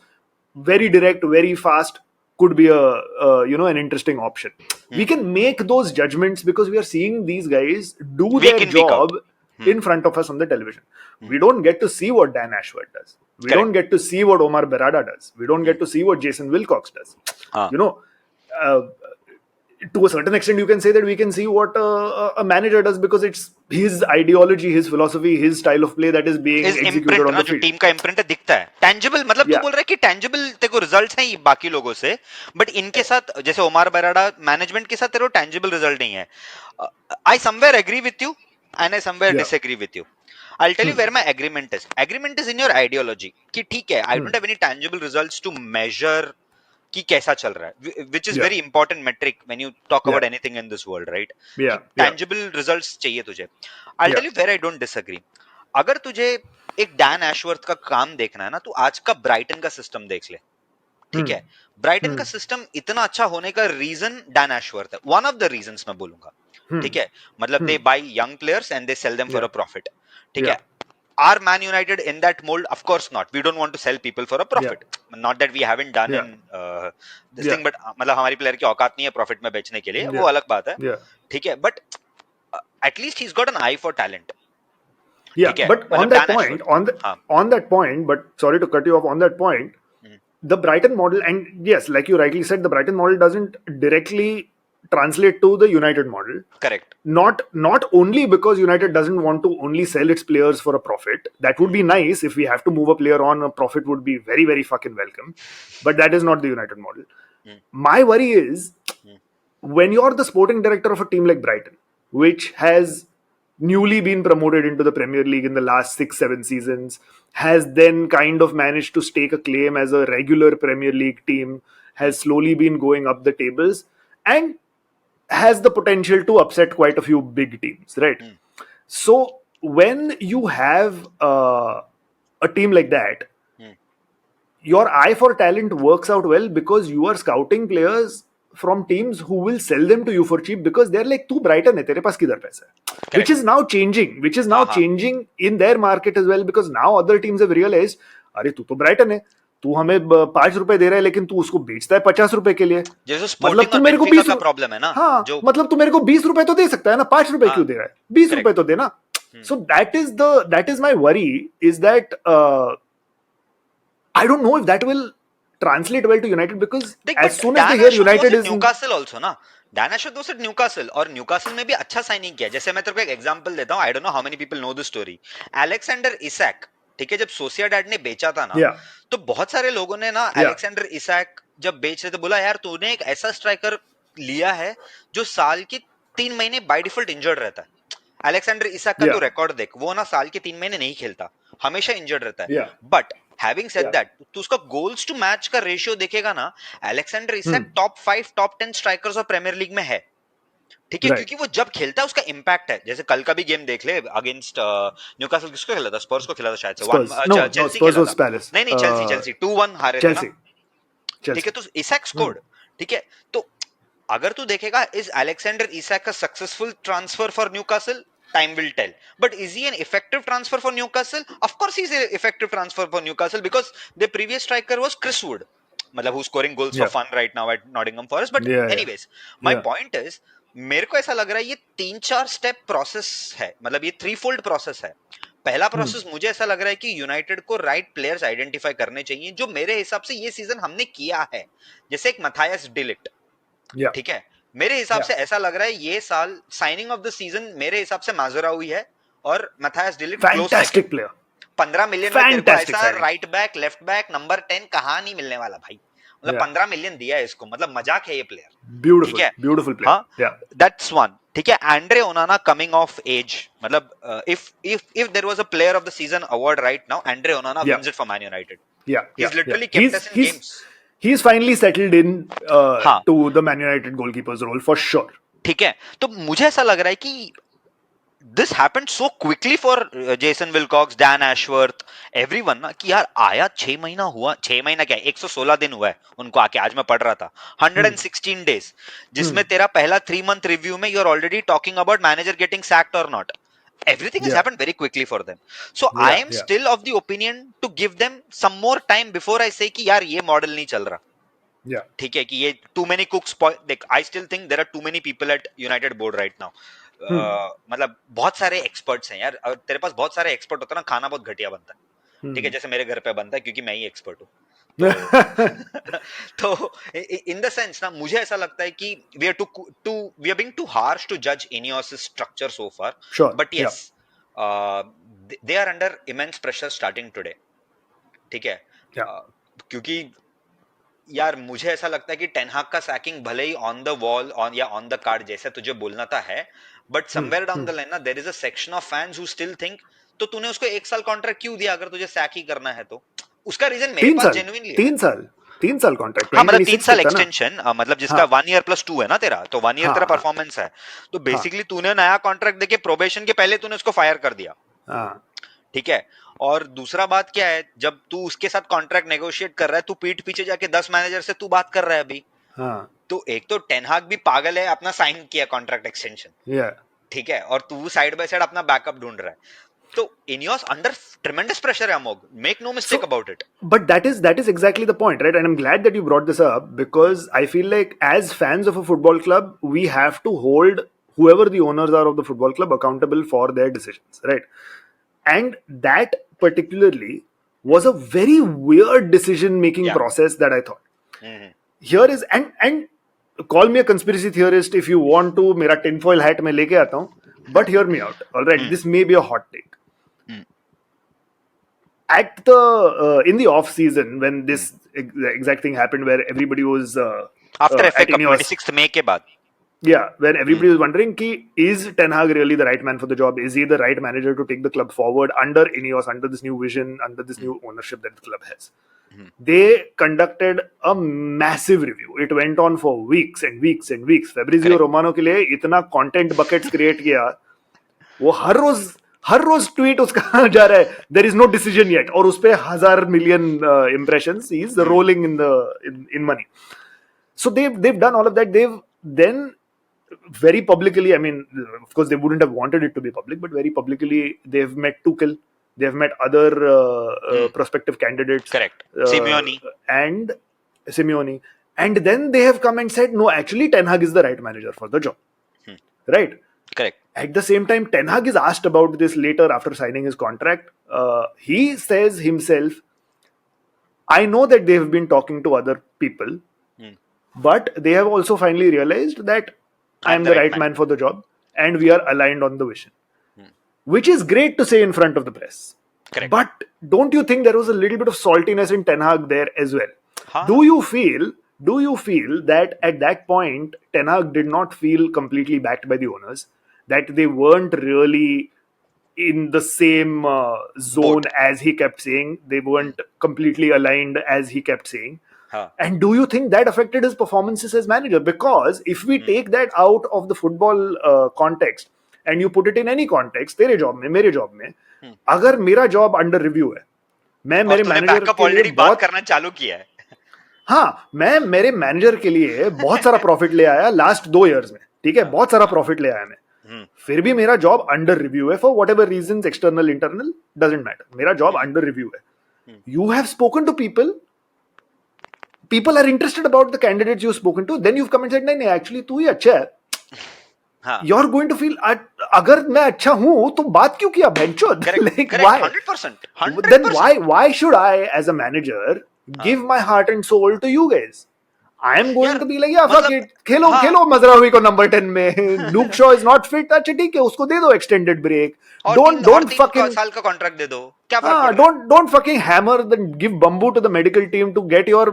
very direct, very fast, could be an interesting option. We can make those judgments because we are seeing these guys do their job in front of us on the television. We don't get to see what Dan Ashworth does. We don't get to see what Omar Berrada does. We don't get to see what Jason Wilcox does. to a certain extent you can say that we can see what a manager does because it's his ideology, his philosophy, his style of play that is being is executed imprint on ना, the जो field. Team का imprint है दिखता है, tangible, मतलब तू Yeah. बोल रहा है कि टेंजिबल तेरे को रिजल्ट्स हैं ये बाकी लोगों से, बट इनके साथ जैसे ओमार बराडा मैनेजमेंट के साथ तेरे को टेंजिबल रिजल्ट नहीं है. I somewhere agree with you and I somewhere Yeah. Disagree with you. I'll tell you Hmm. where my agreement is. Agreement is in your ideology. कि ठीक है, I Hmm. don't have any tangible results to measure कि कैसा चल रहा है, which is Yeah. very important metric when you talk Yeah. about anything in this world, right? कि Yeah. Yeah. tangible results चाहिए तुझे. I'll Yeah. tell you where I don't disagree. अगर तुझे एक डैन एशवर्थ का काम देखना है ना, तो आज का ब्राइटन का सिस्टम देख ले. ठीक Hmm. है, ब्राइटन Hmm. का सिस्टम इतना अच्छा होने का रीजन डैन एशवर्थ है, वन ऑफ द रीजंस मैं बोलूंगा. Hmm. ठीक है, मतलब Hmm. They buy young players and they sell them for Yeah. A profit. ठीक Yeah. है, are Man United in that mold? Of course not. We don't want to sell people for a Yeah. profit. Not that we haven't done Yeah. in this Yeah. thing, but मतलब हमारी player की औकात नहीं है profit में बेचने के लिए, वो Yeah. अलग बात है. Yeah. ठीक है, but at least he got an I for talent. Yeah. ठीक है, But on मतलब that Dan point, Ashworth. on the हाँ. on that point, but sorry to cut you off on that point, hmm, the Brighton model, and yes, like you rightly said, the Brighton model doesn't directly translate to the United model. Correct. Not only because United doesn't want to only sell its players for a profit. That would be nice if we have to move a player on. A profit would be very very fucking welcome, but that is not the United model. Hmm, My worry is hmm, when you're the sporting director of a team like Brighton, which has newly been promoted into the Premier League in the last 6, 7 seasons, has then kind of managed to stake a claim as a regular Premier League team, hmm, has slowly been going up the tables, and has the potential to upset quite a few big teams, right? Hmm, So when you have a team like that, hmm. your eye for talent works out well because you are scouting players from teams who will sell them to you for cheap because they're like तू Brighton है तेरे पास किधर पैसा है, which correct. is now changing, which is now हाँ हाँ. changing in their market as well because now other teams have realized अरे तू तो Brighton है, तू हमें 5 रुपए दे रहा है लेकिन तू उसको बेचता है 50 रुपए के लिए. जैसे मतलब स्पोर्टिंग तू और मेरे को बेंफिका बीस का प्रॉब्लम है ना, हाँ जो. मतलब तू मेरे को 20 रुपए तो दे सकता है ना, 5 रुपए हाँ. क्यों दे रहा है, 20 रुपए करेक्ट. तो देना. So that is my worry is that I don't know if that will translate well to United because देख, as but soon as they Dan hear Ashworth was United at is in, Newcastle also ना. Dan Ashworth was at Newcastle, और Newcastle में भी अच्छा signing किया. जैसे मैं तेरे को एक एग्जांपल देता हूं, I don't know how many people know the story. Alexander Isak, ठीक है, जब सोसिएडाड ने बेचा था ना, yeah, तो बहुत सारे लोगों ने ना yeah, अलेक्जेंडर इसाक जब बेच रहे थे बोला यार तूने एक ऐसा स्ट्राइकर लिया है जो साल के 3 महीने बाय डिफॉल्ट इंजर्ड रहता है. अलेक्जेंडर इसाक का तो yeah, रिकॉर्ड देख, वो ना साल के 3 महीने नहीं खेलता, हमेशा इंजर्ड रहता है. yeah, but having said yeah, that, तो उसका गोल्स टू मैच का रेशियो देखेगा ना, Alexander hmm, Isak top 5 top 10 strikers of Premier League में है. ठीक है, right, क्योंकि वो जब खेलता है उसका इंपैक्ट है. जैसे कल का भी गेम देख ले अगेंस्ट न्यूकासल, किसको खेला था, स्पर्स को खेला था शायद से, one Spurs, no, Chelsea Spurs खेला was था. Palace, नहीं नहीं, चेल्सी 2-1 हारे थे ना. Chelsea, ठीक है, Chelsea, तो इसाक hmm, स्कोर्ड. ठीक है, तो अगर तू देखेगा इज अलेक्जेंडर इसाक का successful transfer for Newcastle, time will tell. But is he an effective transfer for Newcastle? Of course he is an effective transfer for Newcastle because the previous striker was Chris Wood, मतलब who scoring goals for yeah, fun right now at Nottingham Forest. But yeah, yeah, anyways, my yeah, point is, मेरे को ऐसा लग रहा है ये 3-4 step process है, मतलब ये 3-fold प्रोसेस है. पहला hmm, प्रोसेस मुझे ऐसा लग रहा है कि यूनाइटेड को राइट प्लेयर्स आइडेंटिफाई करने चाहिए, जो मेरे हिसाब से ये सीजन हमने किया है. जैसे एक मथायस डिलिक्ट, yeah, ठीक है, मेरे हिसाब yeah, से ऐसा लग रहा है ये साल साइनिंग ऑफ द सीजन मेरे हिसाब से माजुरा हुई है, और Matthijs de Ligt close second. fantastic player, 15 million में तेरे को fantastic ऐसा signing, right back left back number 10 कहाँ नहीं मिलने वाला भाई. मतलब yeah, 15 मिलियन दिया है इसको, मतलब मजाक है ये प्लेयर. ठीक beautiful, है. beautiful player, हाँ, yeah, दैट्स वन. ठीक है, Andre Onana coming off age, मतलब if there was a player of the season award right now, Andre Onana yeah, wins it for Man United. yeah, he yeah, is yeah. Literally kept us in games. He's finally settled in हाँ. to the Man United goalkeeper's role for sure. ठीक है, तो मुझे ऐसा लग रहा है कि this happened so quickly for Jason Wilcox, Dan Ashworth, everyone ना, कि यार आया 6 महीना हुआ, 6 महीना क्या 116 दिन हुआ है उनको आके. आज मैं पढ़ रहा था Hmm, 116 days, hmm, जिसमें तेरा पहला 3 month रिव्यू में you are already talking about manager getting sacked और not. Everything has yeah, happened very quickly for them. So I yeah, am yeah, still of the opinion to give them some more time before I say कि यार ये model नहीं चल रहा. yeah, ठीक है, कि ये टू मेनी कुक्स, देख I still think there are too many people at United board right now. hmm, मतलब बहुत सारे एक्सपर्ट्स हैं यार, और तेरे पास बहुत सारे एक्सपर्ट होता है ना, खाना बहुत घटिया बनता है. ठीक है, hmm, जैसे मेरे घर पे बनता है, क्योंकि मैं ही एक्सपर्ट हूँ. तो तो इन द सेंस ना मुझे ऐसा लगता है कि we are being too harsh to जज INEOS structure so far, Sure. But Yeah. Yes they are under immense pressure starting today, ठीक है। Yeah. क्योंकि यार मुझे ऐसा लगता है कि टेनहाग का सैकिंग भले ही ऑन द वॉल ऑन या ऑन द कार्ड जैसे तुझे बोलना था है, but Hmm. Somewhere down Hmm. The line ना there is a section of fans who still think तो तूने उसको 1 साल कॉन्ट्रैक्ट क्यों दिया अगर तुझे सैक ही करना है तो। उसका रीजन मेरे तीन पास साल जेन्युइनली है। 3 साल 3 साल कॉन्ट्रैक्ट हाँ मतलब 3 2026 साल तक था ना. एक्सटेंशन, मतलब जिसका हाँ 1 ईयर प्लस 2 है ना तेरा, तो 1 ईयर हाँ तेरा हाँ परफॉर्मेंस है। तो हाँ बेसिकली तूने नया कॉन्ट्रैक्ट देके प्रोबेशन के पहले तूने उसको फायर कर दिया, हाँ ठीक है। और दूसरा बात क्या है, जब तू उसके साथ कॉन्ट्रैक्ट नेगोशिएट कर रहा है, तू पीठ पीछे जाके 10 मैनेजर से तू बात कर रहा है अभी। हाँ. तो एक तो टेनहाग भी पागल है, अपना साइन किया कॉन्ट्रैक्ट एक्सटेंशन, Yeah. ठीक है, और तू साइड बाय साइड अपना बैकअप ढूंढ रहा है। तो इनियोस अंडर ट्रेमेंडस प्रेशर है Amogh, make no mistake So, about इट। but that is exactly the point, right? And I'm glad that you brought this up because I feel like as fans of a football club, we have to hold whoever the owners are of the football club accountable for their decisions, right? And that particularly was a very weird decision making या process that I thought. Here is and call me a conspiracy theorist if you want to. मेरा tinfoil hat मैं लेके आता हूँ, but hear me out. All right, this may be a hot take. At the in the off season when this exact thing happened where everybody was after FA at cup Ineos, 26 मई के बाद। yeah, when everybody was wondering ki, is Ten Hag really the right man for the job, is he the right manager to take the club forward under Ineos, under this new vision, under this new ownership that the club has. They conducted a massive review. It went on for weeks and weeks and weeks. Fabrizio correct Romano के लिए इतना content buckets create किया, वो हर रोज tweet उसका जा रहा है, there is no decision yet, और उस पे 1,000 million impressions, he is rolling in money. So they've done all of that. They've then very publicly, I mean, of course they wouldn't have wanted it to be public, but very publicly they've met Tuchel, they've met other prospective candidates, correct uh, Simeone and Simeone, and then they have come and said no, actually Ten Hag is the right manager for the job, right? Correct At the same time, Ten Hag is asked about this later after signing his contract. He says himself, I know that they've been talking to other people, but they have also finally realized that I I am am the the right right man. man for the job and we are aligned on the vision. Which is great to say in front of the press. Correct But don't you think there was a little bit of saltiness in Ten Hag there as well? हाँ Do you feel that at that point Ten Hag did not feel completely backed by the owners, that they weren't really in the same zone boat as he kept saying, they weren't completely aligned as he kept saying? हाँ And do you think that affected his performances as manager? Because if we take that out of the football context and you put it in any context, तेरे job में मेरे job में, अगर मेरा job under review है, मैं और मेरे तूने मैनेजर बैकअप के लिए ऑलरेडी बात बहुत, करना चालू किया है। हाँ, मैं मेरे मैनेजर के लिए बहुत सारा प्रॉफिट ले आया लास्ट 2 इयर्स में, ठीक है, बहुत सारा प्रॉफिट ले आया मैं, फिर भी मेरा जॉब अंडर रिव्यू है for whatever reason, external internal doesn't matter, मेरा जॉब अंडर रिव्यू है. You have spoken to people are interested about the candidates you've spoken to, then you've come and said नहीं नहीं actually तू ही अच्छा है, हाँ you're going to feel अगर मैं अच्छा हूं तो बात क्यों किया बेंचोद, correct like correct why, 100% then 100%। why should I as a manager give my heart and soul to you guys? I am going यार to be like, yeah, fuck मतलब it, खेलो हाँ, खेलो मजरावी को नंबर 10 में, Luke Shaw is not fit, अच्छा ठीक है उसको दे दो एक्सटेंडेड ब्रेक, और डोंट तीन और डोंट 3 fucking साल का कॉन्ट्रैक्ट दे दो, क्या फर्क ah, पड़ रहा है। don't fucking hammer the give bamboo to the medical team to get your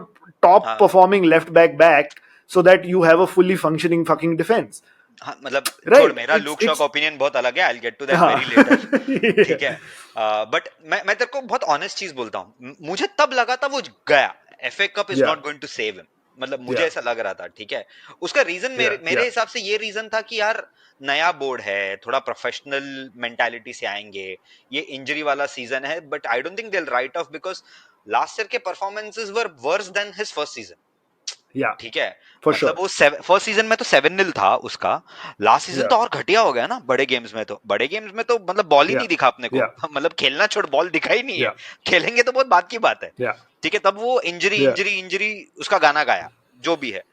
top हाँ performing left back so that you have a fully functioning fucking defense, हाँ मतलब छोड़, right? मेरा लूक शॉ का It's ओपिनियन बहुत अलग है, I will get to that हाँ. वेरी लेटर, ठीक Yeah. है। बट मैं तेरे को बहुत ऑनेस्ट चीज बोलता हूँ, मुझे तब लगा था वो गया, FA Cup is Yeah. Not going to save him, मतलब मुझे Yeah. ऐसा लग रहा था, ठीक है। उसका रीजन मेरे Yeah. मेरे Yeah. हिसाब से ये रीजन था कि यार नया बोर्ड है, थोड़ा प्रोफेशनल मेंटालिटी से आएंगे, ये इंजरी वाला सीजन है, but I don't think they will write off because last year के performances were worse than his first season, Yeah. ठीक है। For मतलब sure. वो फर्स्ट सीजन में तो 7-0 था उसका, लास्ट सीजन Yeah. तो और घटिया हो गया ना, बड़े गेम्स में तो, बड़े गेम्स में तो मतलब बॉल ही Yeah. नहीं दिखा अपने को, Yeah. मतलब खेलना छोड़, बॉल दिखा ही नहीं है, Yeah. खेलेंगे तो बहुत बात की बात है, Yeah. ठीक है। तब वो इंजरी Yeah. इंजरी इंजरी उसका गाना गाया, जो भी है।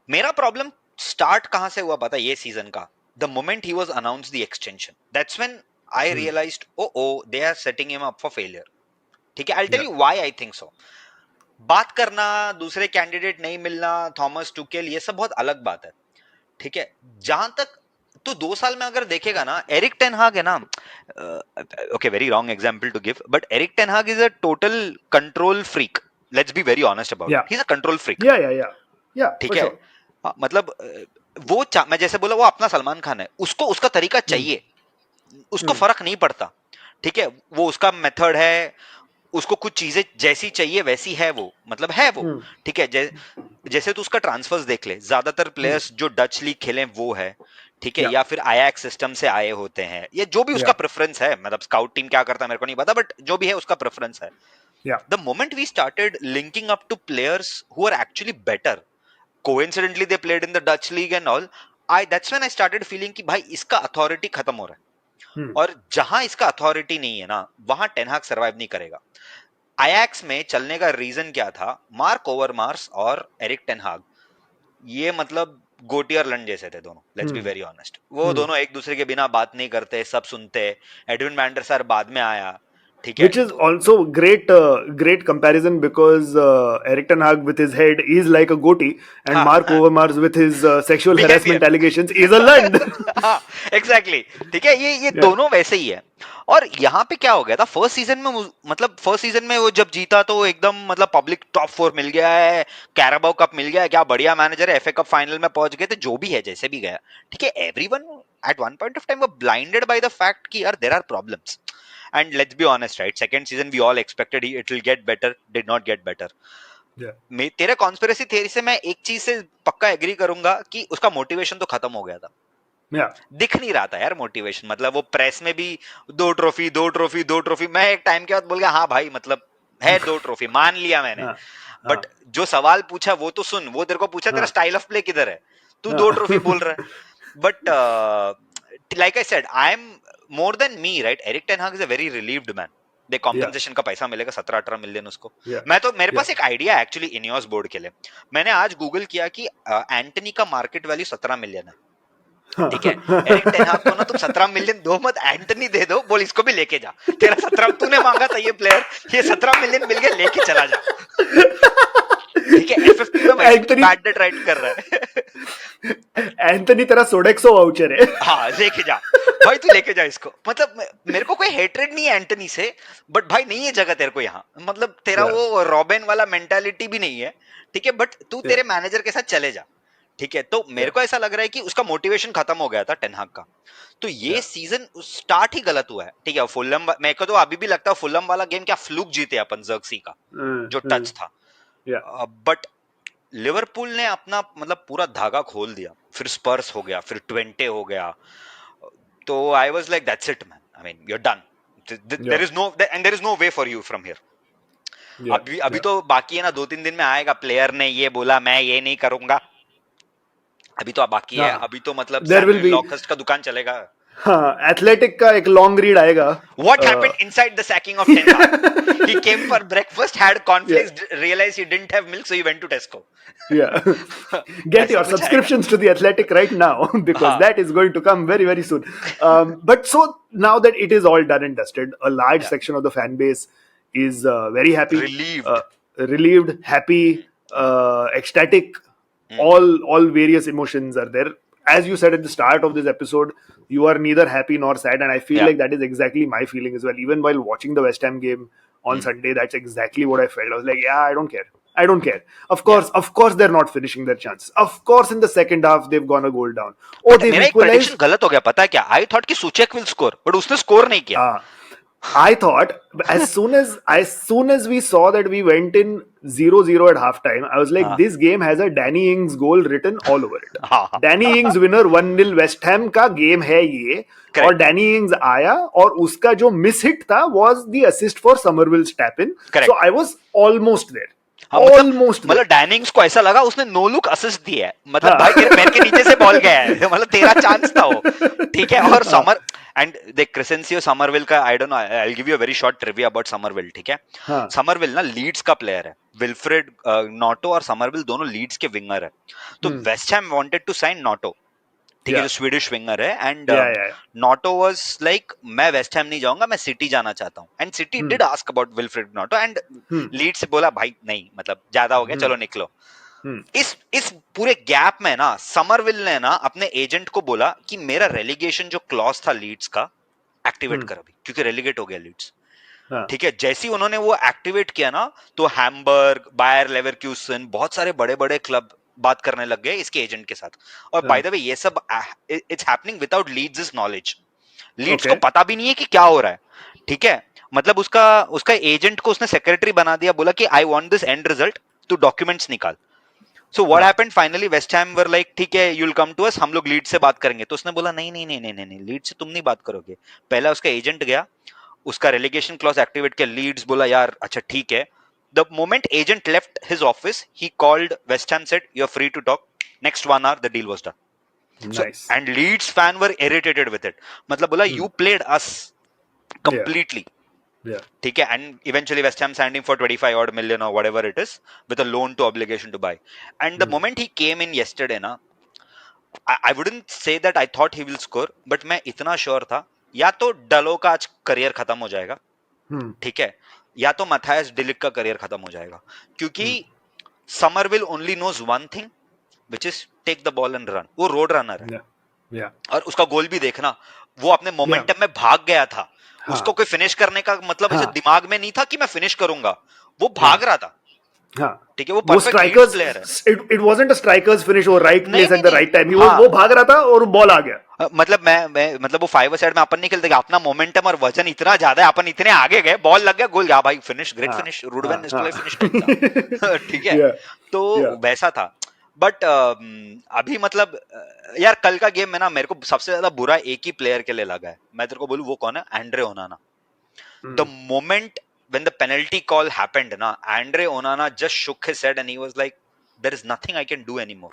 मेरा प्रॉब्लम स्टार्ट कहां से हुआ पता है, ये सीजन का, the moment he was announce the extension, that's when I realised oh they are setting him up for failure, ठीक है। I tell Yeah. You why I think so. बात करना, दूसरे कैंडिडेट नहीं मिलना, थॉमस टुकेल, ये सब बहुत अलग बात है, ठीक है। जहां तक तो 2 साल में अगर देखेगा ना, एरिक टेन हाग है ना, okay very wrong example to give, but Erik Ten Hag is a total control freak, let's be very honest about it, Yeah. He is a control freak, Yeah, ठीक for है। sure. मतलब मैं जैसे बोला, वो अपना सलमान खान है, उसको उसका तरीका Hmm. चाहिए, उसको Hmm. फर्क नहीं पड़ता, ठीक है। वो उसका मेथड है, उसको कुछ चीजें जैसी चाहिए वैसी है वो, मतलब है वो, Hmm. ठीक है। जैसे तो उसका ट्रांसफर्स देख ले, ज्यादातर Hmm. प्लेयर्स जो डच लीग खेले वो है, ठीक है, Yeah. या फिर आयाक्स सिस्टम से आए होते हैं, या जो भी उसका Yeah. प्रेफरेंस है, मतलब स्काउट टीम क्या करता है मेरे को नहीं पता, बट जो भी है उसका प्रेफरेंस है। Yeah. The moment we started linking up to players who are actually better, coincidentally they played in the Dutch league and all, I that's when I started feeling कि भाई इसका अथॉरिटी खत्म हो रहा है, Hmm. और जहां इसका अथॉरिटी नहीं है ना, वहां टेनहाग सरवाइव नहीं करेगा। आयाक्स में चलने का रीजन क्या था, मार्क ओवरमार्स और एरिक टेनहाग, ये मतलब गोटी और लन जैसे थे दोनों, let's be Hmm. Very honest. वो Hmm. दोनों एक दूसरे के बिना बात नहीं करते, सब सुनते। एडविन मैंडर सर बाद में आया, ठीक है। Which is तो also great comparison because Eric Ten Hag with his head is like a goatee, and हाँ Mark Overmars with his sexual harassment behaviour allegations is a lund. हाँ एग्जैक्टली, ठीक है, ये Yeah. दोनों वैसे ही है। और यहाँ पे क्या हो गया था फर्स्ट सीजन में, मतलब फर्स्ट सीजन में वो जब जीता तो एकदम मतलब पब्लिक टॉप 4 मिल गया है, कैराबाओ कप मिल गया है, क्या बढ़िया मैनेजर है, एफए कप फाइनल में पहुंच गए थे, जो भी है जैसे भी गया, ठीक है। Everyone at one point of time वो ब्लाइंडेड बाय द फैक्ट कि यार there are problems, and let's be honest right, second season we all expected it will get better, did not get better. Yeah. तेरे conspiracy theory से मैं एक चीज से पक्का एग्री करूंगा कि उसका मोटिवेशन तो खत्म हो गया था, Yeah. दिख नहीं रहा था यार मोटिवेशन। मतलब वो प्रेस में भी 2 ट्रॉफी 2 ट्रॉफी 2 ट्रॉफी, मैं एक टाइम के बाद बोल गया हाँ भाई, मतलब है 2 ट्रॉफी, मान लिया मैंने, हाँ, हाँ, बट जो सवाल पूछा वो तो सुन, वो तेरे को पूछा तेरा हाँ, स्टाइल ऑफ प्ले किधर है, तू हाँ. 2 ट्रॉफी बोल रहा है। But like I said, I am more than me right, Erik Ten Hag is a very relieved man. देख Yeah. कॉम्पेंसेशन का पैसा मिलेगा 17-18 मिलियन उसको। Yeah. मैं तो, मेरे Yeah. पास एक आइडिया एक्चुअली इनियोस बोर्ड के लिए, मैंने आज गूगल किया कि एंटनी का मार्केट वैल्यू 17 मिलियन है, ठीक है। एरिक टेन हाग को ना तुम 17 मिलियन दो मत, एंटनी दे दो, बोल इसको भी लेके जा, तेरा 17 तूने मांगा था ये प्लेयर, ये 17 मिलियन मिल गया, लेके चला जा, ठीक है। एफएफपी में वैसे भी एंथनी बैड डेट राइट कर रहा है। एंथनी तेरा सोडेक्सो वाउचर है. हाँ लेके जा भाई, तू लेके जा इसको, मतलब मेरे को कोई हेट्रेड नहीं है एंटनी से, बट भाई नहीं है जगह तेरे को यहाँ, मतलब तेरा Yeah. वो रॉबिन वाला मेंटालिटी भी नहीं है, ठीक है, बट तू Yeah. तेरे मैनेजर के साथ चले जा, ठीक है। तो मेरे Yeah. को ऐसा लग रहा है कि उसका मोटिवेशन खत्म हो गया था टेनहाग का, तो ये Yeah. सीजन स्टार्ट ही गलत हुआ है, ठीक है। फुलम, मेरे को तो अभी भी लगता है फुलम वाला गेम क्या फ्लूक जीते अपन जर्सी का, जो टच था, Yeah. बट लिवरपूल ने अपना मतलब पूरा धागा खोल दिया, फिर स्पर्स हो गया, फिर ट्वेंटे हो गया, तो I was like that's it man, I mean you are done, Yeah. There is no end there is no way for you from here. Yeah. अभी अभी Yeah. तो बाकी है ना, 2-3 दिन में आएगा, प्लेयर ने ये बोला मैं ये नहीं करूंगा, अभी तो बाकी है, हाँ. अभी तो मतलब There will Samuel be. Locust का दुकान चलेगा। हाँ, एथलेटिक का एक लॉन्ग रीड आएगा. What happened inside the sacking of Ten Hag? He came for breakfast, had Yeah. cornflakes, realized he didn't have milk, so he went to Tesco. Yeah. Get ऐसा your कुछ आएगा। subscriptions to the Athletic right now because हाँ, that is going to come very, very soon. But so now that it is all done and dusted, a large yeah, section of the fan base is very happy, relieved. relieved, happy, ecstatic. Hmm, All various emotions are there. As you said at the start of this episode, you are neither happy nor sad, and I feel yeah, like that is exactly my feeling as well. Even while watching the West Ham game on hmm, Sunday, that's exactly what I felt. I was like, yeah, I don't care. I don't care. yeah. Of course, they're not finishing their chances. Of course, in the second half, they've gone a goal down. Oh, but they've मेरा एक prediction equalized. गलत हो गया, पता है क्या? I thought कि सुचेक will score, but उसने स्कोर नहीं किया। Uh, I thought as soon as we saw that we went in 0-0 at halftime, I was like, हाँ, this game has a Danny Ings goal written all over it. हाँ, Danny Ings winner 1-0 West Ham का game है ये. और correct, Danny इंग्स आया और उसका जो मिस हिट था was the assist for Somerville's tap in. So correct. I was almost there. हाँ Almost there. मतलब डैनिंग्स को ऐसा लगा उसने नो लुक असिस्ट दिया है, मतलब भाई तेरे हाँ. पैर के नीचे से बॉल गया है, मतलब तेरा चांस था वो, ठीक है। और हाँ. समर एंड देख क्रिसेंसियो समरविल का, आई don't no, I will give you a very short trivia about Somerville, ठीक है। हाँ. समरविल ना लीड्स का प्लेयर है, विल्फ्रेड नॉटो और समरविल दोनों लीड्स के विंगर है, तो Hmm. West Ham wanted to sign Gnonto, ठीक है, Yeah. जो स्वीडिश विंगर है, and Yeah, yeah, yeah. Gnonto was like मैं वेस्ट हैम नहीं जाऊंगा, मैं सिटी जाना चाहता हूँ, and City Hmm. Did ask about Wilfried Gnonto, and Hmm. Lead से बोला भाई नहीं, मतलब ज्यादा हो गया, Hmm. चलो निकलो। Hmm. इस पूरे गैप में ना समरविल ने ना अपने एजेंट को बोला कि मेरा रेलीगेशन जो क्लॉज था लीड्स का एक्टिवेट Hmm. कर अभी, क्योंकि रेलीगेट हो गया लीड्स। हाँ. ठीक है, जैसे ही उन्होंने वो एक्टिवेट किया ना, तो हैम्बर्ग, बायर लेवरक्यूसन, बहुत सारे बड़े बड़े क्लब बात करने लग गए इसके एजेंट के साथ। और बाय हाँ. द वे ये सब it's happening without Leeds knowledge. Leeds को Okay. पता भी नहीं है कि क्या हो रहा है। ठीक है, मतलब उसका उसका एजेंट को उसने सेक्रेटरी बना दिया, बोला कि I want this end result, तू डॉक्यूमेंट्स निकाल। सो व्हाट हाँ. Happened finally, West Ham were like ठीक है you will come to us, हम लोग लीड से बात करेंगे। तो उसने बोला नहीं नहीं नहीं नहीं नहीं, नहीं लीड से तुम नहीं बात करोगे। पहला उसका एजेंट गया, उसका रेलीगेशन क्लॉज एक्टिवेट किया, लीड्स बोला यार अच्छा ठीक है। The moment agent left his office, he called West Ham, said you are free to talk, next 1 hour the deal was done. So Nice. And Leeds fan were irritated with it, मतलब बोला Hmm. You played us Yeah. Completely. Yeah. ठीक है, and eventually West Ham signed him for 25 odd million or whatever it is, with a loan to obligation to buy. And the Hmm. moment he came in yesterday na, I wouldn't say that I thought he will score, but मैं इतना sure था या तो डलो का आज career खत्म हो जाएगा, Hmm. ठीक है, या तो मैथायस डिलिक का करियर खत्म हो जाएगा, क्योंकि Summerville only knows one thing which is take the ball and run. वो रोड रनर है, Yeah. Yeah. और उसका गोल भी देखना, वो अपने Yeah. मोमेंटम में भाग गया था। उसको हाँ. कोई फिनिश करने का मतलब ऐसे हाँ. दिमाग में नहीं था कि मैं फिनिश करूंगा, वो हाँ. भाग रहा था। हाँ. ठीक है, वो वो परफेक्ट लीड्स स्ट्राइकर्स, प्लेयर है। it wasn't a strikers finish or right नहीं place नहीं at the नहीं, right time. हाँ, वो भाग रहा था और बॉल आ गया. मतलब मैं मतलब वो 5 साइड में अपन नहीं खेलते, अपना मोमेंटम और वजन इतना ज्यादा है, अपन इतने आगे गए, बॉल लग गया, गोल गया भाई, फिनिश, ग्रेट हाँ. फिनिश, हाँ. रुडवेन इसको हाँ. लिए फिनिश टाइम था। ठीक है, Yeah. तो Yeah. वैसा था। बट अभी मतलब यार कल का गेम में ना मेरे को सबसे ज्यादा बुरा एक ही प्लेयर के लिए लगा है, मैं तेरे को बोलूं वो कौन है, Andre ओनाना। The Hmm. Moment when the penalty call happened na, Andre Onana just shook his head and he was like there is nothing I can do anymore.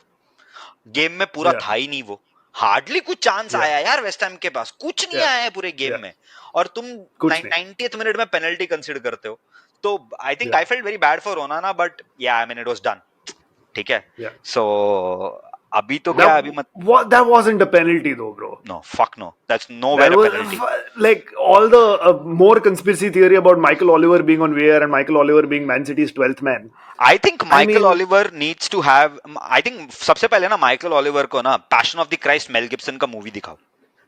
Game में पूरा Yeah. था ही नहीं वो, हार्डली कुछ चांस Yeah. आया यार West Ham के पास, कुछ नहीं Yeah. आया है पूरे गेम Yeah. में, और तुम कुछ नहीं. 90th मिनट में पेनल्टी कंसीडर करते हो। तो I think Yeah. I felt very bad for Onana, but या I mean it was done. ठीक है, Yeah. सो अभी तो क्या, अभी मत, That wasn't a penalty though, bro. No fuck no, that's That nowhere a was penalty. like all the more conspiracy theory about Michael Oliver being on VAR and Michael Oliver being Man City's 12th man. I think I Michael mean, Oliver needs to have, I think सबसे पहले ना Michael Oliver को ना passion of the Christ Mel Gibson का movie दिखाओ।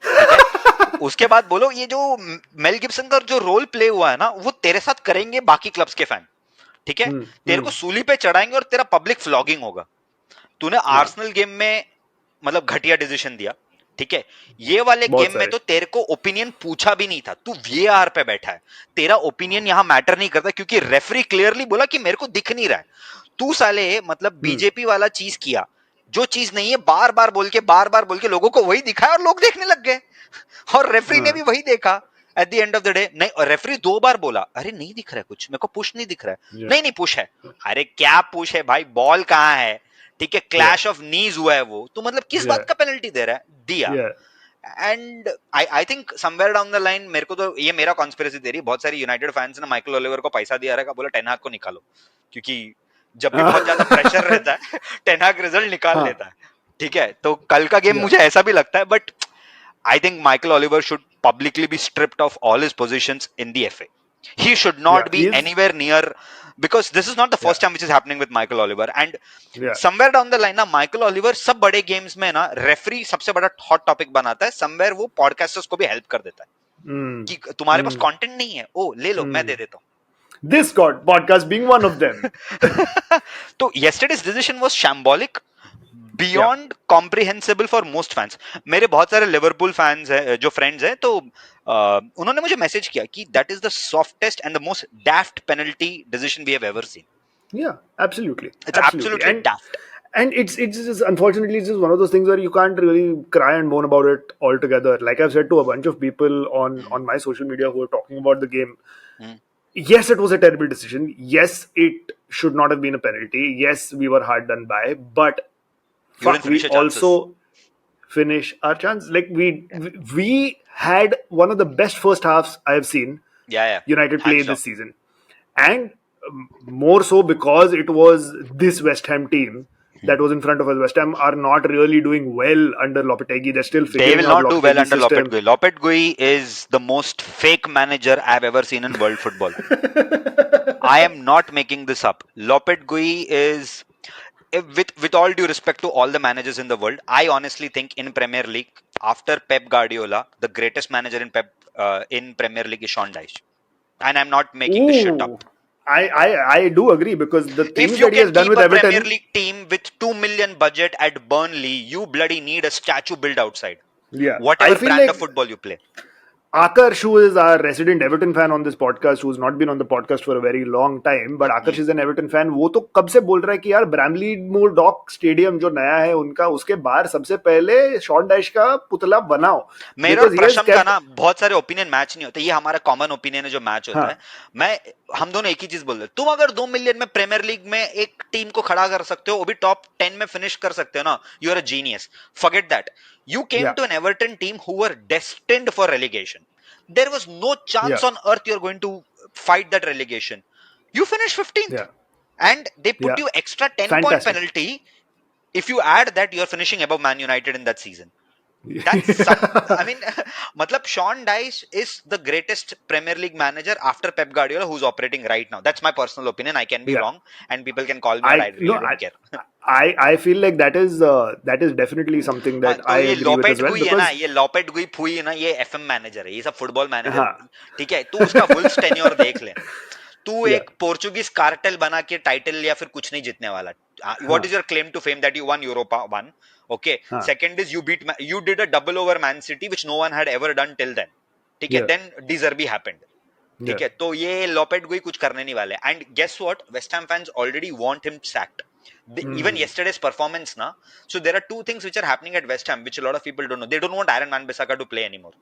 ठीक है, उसके बाद बोलो ये जो मेल गिब्सन का जो रोल प्ले हुआ है ना, वो तेरे साथ करेंगे बाकी क्लब्स के फैन। ठीक है, तेरे को सूली पे चढ़ाएंगे और तेरा पब्लिक फ्लॉगिंग होगा। तूने हाँ, आर्सेनल गेम में मतलब घटिया डिसीजन दिया। ठीक है, ये वाले बहुत गेम में सारे. तो तेरे को ओपिनियन पूछा भी नहीं था, तू वीएआर पे बैठा है, तेरा ओपिनियन यहां मैटर नहीं करता, क्योंकि रेफरी क्लियरली बोला कि मेरे को दिख नहीं रहा है। तू साले मतलब बीजेपी वाला चीज किया, जो चीज नहीं है बार बार बोल के लोगों को वही दिखाया और लोग देखने लग गए, और रेफरी ने भी वही देखा। At the end of the day नहीं, और रेफरी 2 बार बोला अरे नहीं दिख रहा है कुछ, मेरे को पुश नहीं दिख रहा है, Yeah. नहीं नहीं पुश है। अरे क्या पुश है भाई, बॉल कहाँ है? ठीक है, क्लैश ऑफ नीज हुआ है वो, तो मतलब किस बात Yeah. का पेनल्टी दे रहा है, दिया। Yeah. And I think somewhere down the line, मेरे को तो ये मेरा कॉन्स्पिरेसी थ्योरी, बहुत सारी यूनाइटेड फैंस ने माइकल ओलिवर को पैसा दिया रहेगा, बोला टेन हाग को निकालो, क्योंकि जब भी बहुत ज्यादा प्रेशर रहता है टेन हाग रिजल्ट निकाल हाँ. लेता है। ठीक है, तो कल का गेम Yeah. मुझे ऐसा भी लगता है, but I think Michael Oliver should publicly be stripped of all his positions in the FA. He should Yeah. not be He's. anywhere near, because this is not the first Yeah. time which is happening with Michael Oliver. And Yeah. somewhere down the line ना Michael Oliver सब बड़े games में ना referee सबसे बड़ा hot topic बनाता है, somewhere वो पॉडकास्टर्स को भी हेल्प कर देता है कि तुम्हारे पास कंटेंट नहीं है, ओ ले लो मैं दे देता हूँ। This podcast being one of them. तो yesterday's decision was shambolic, Yeah. Beyond comprehensible for most fans. मेरे बहुत सारे लिवरपूल फैंस हैं जो फ्रेंड्स हैं, तो उन्होंने मुझे मैसेज किया कि that is the softest and the most daft penalty decision we have ever seen. Yeah. Absolutely. It's Absolutely. Absolutely daft. And it's just, unfortunately, it's just one of those things where you can't really cry and moan about it altogether. Like I've said to a bunch of people on my social media who are talking about the game. Yes, it was a terrible decision. Yes, it should not have been a penalty. Yes, we were hard done by, but You didn't fuck, we finish your chances. also finish our chance. Like we had one of the best first halves I have seen Yeah. United play Hands this down. season, and more so because it was this West Ham team that was in front of us. West Ham are not really doing well under Lopetegui. They're still They figuring will out not do well Lopetegui's under system. Lopetegui. Lopetegui is the most fake manager I've ever seen in world football. I am not making this up. Lopetegui is, with all due respect to all the managers in the world, I honestly think in Premier League, after Pep Guardiola, the greatest manager in Premier League is Sean Dyche, and I'm not making this shit Ooh, up. I do agree because the If things you that he can has done keep with a Premier Everton, League team with 2 million budget at Burnley, you bloody need a statue built outside. yeah, I Whatever feel brand of like football you play. Akarsh, who is our resident Everton fan on this podcast, who's not been on the podcast for a very long time, but Akarsh Hmm. is an Everton fan. वो तो कब से बोल रहा है कि यार Bramalea मूर dock stadium जो नया है उनका उसके बाहर सबसे पहले शॉन डैश का पुतला बनाओ मेरा और because he has प्रशम का kept ना बहुत सारे ओपिनियन मैच नहीं होते, ये हमारा कॉमन ओपिनियन है जो मैच होता है। हाँ मैं हम दोनों एक ही चीज बोल रहे, तुम अगर 2 मिलियन में प्रीमियर लीग में एक टीम को खड़ा कर सकते हो, वो भी टॉप 10 में फिनिश कर सकते हो ना, you are a genius. Forget that, you came yeah to an Everton team who were destined for relegation. There was no yeah chance on earth you are going to fight that relegation. You finish 15th yeah and they put yeah you extra 10 point fantastic. penalty. If you add that, you're finishing above Man United in that season. That's some. I mean, matlab Sean Dyche is the greatest Premier League manager after Pep Guardiola, who's operating right now. That's my personal opinion. I can be Yeah, wrong, and people can call me out. I I no really don't care. I feel like that is definitely something हाँ, that तो I ये agree with as लॉपेट well गुई है ना, because ये लॉपेट गुई फुई है ना, ये एफएम मैनेजर है, ये सब फुटबॉल मैनेजर। हाँ ठीक है, तू उसका वुल्स टेन्योर देख ले। तू yeah एक पोर्चुगीज कार्टेल बना के टाइटल या फिर कुछ नहीं जीतने वाला। व्हाट हाँ is your claim to fame that you won Europa won? Okay, हाँ second is you did a double over Man City which no one had ever done till then. ठीक है, yeah then De Zerbi happened. yeah ठीक है, तो ये लोपेट कोई कुछ करने नहीं वाले। And guess what, West Ham fans already want him sacked. Even hmm. yesterday's performance na, so there are two things which are happening at West Ham which a lot of people don't know. They don't want Aaron Wan-Bissaka to play anymore.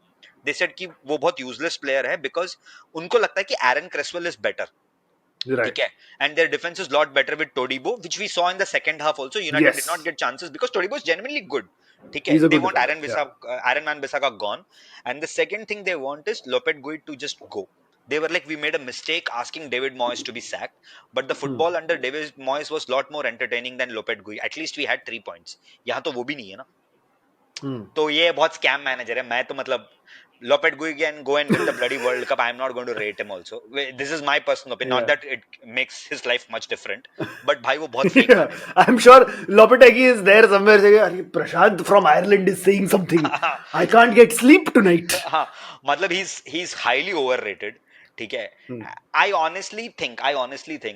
They said कि वो बहुत useless player है because उनको लगता है कि Aaron Cresswell is better. Right. ठीक है, and their defense is lot better with Todibo, which we saw in the second half also. United did not Yes, get chances because Todibo is genuinely good. ठीक है, he's a they good want defender. Yeah. Aaron Wan-Bissaka gone, and the second thing they want is Lopetegui to just go. They were like, we made a mistake asking David Moyes to be sacked, but the Hmm. football under David Moyes was lot more entertaining than Lopetegui. At least we had 3 points. यहाँ तो वो भी नहीं है ना। Hmm. तो ये बहुत स्कैम मैनेजर है। मैं तो मतलब Lopetegui can go and win the bloody World Cup. I'm not going to rate him also. This is my personal opinion. Not Yeah. that it makes his life much different. But भाई वो बहुत fake Yeah. Manager I'm sure Lopetegui is there somewhere saying, "Arey, Prashant from Ireland is saying something. है। I can't get sleep tonight." हाँ, मतलब he's highly overrated। ठीक है, Hmm. I honestly think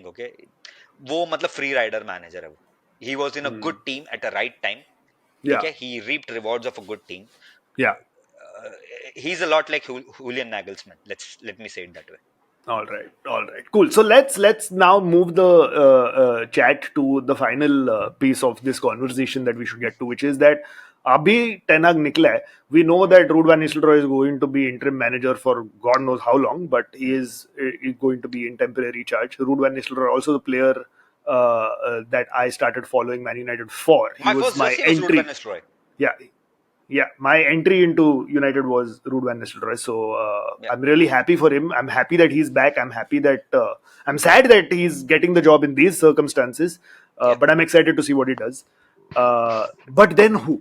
okay, वो मतलब फ्री राइडर मैनेजर है वो। He was in a Hmm. good team at the right time। ठीक Yeah. है, he reaped rewards of a good team। Yeah. uh, he's a lot like Julian Nagelsmann. Let me say it that way। All right, all right, cool. So let's now move the chat to the final piece of this conversation that we should get to, which is that Abhi Ten Hag nikla hai. We know that Ruud van Nistelrooy is going to be interim manager for God knows how long, but he is going to be in temporary charge. Ruud van Nistelrooy also the player that I started following Man United for. He My was first my jersey was Ruud van entry. Nistelrooy। Yeah, yeah, my entry into United was Ruud van Nistelrooy. So Yeah, I'm really happy for him. I'm happy that he's back. I'm happy that I'm sad that he's getting the job in these circumstances. yeah, But I'm excited to see what he does. But then who?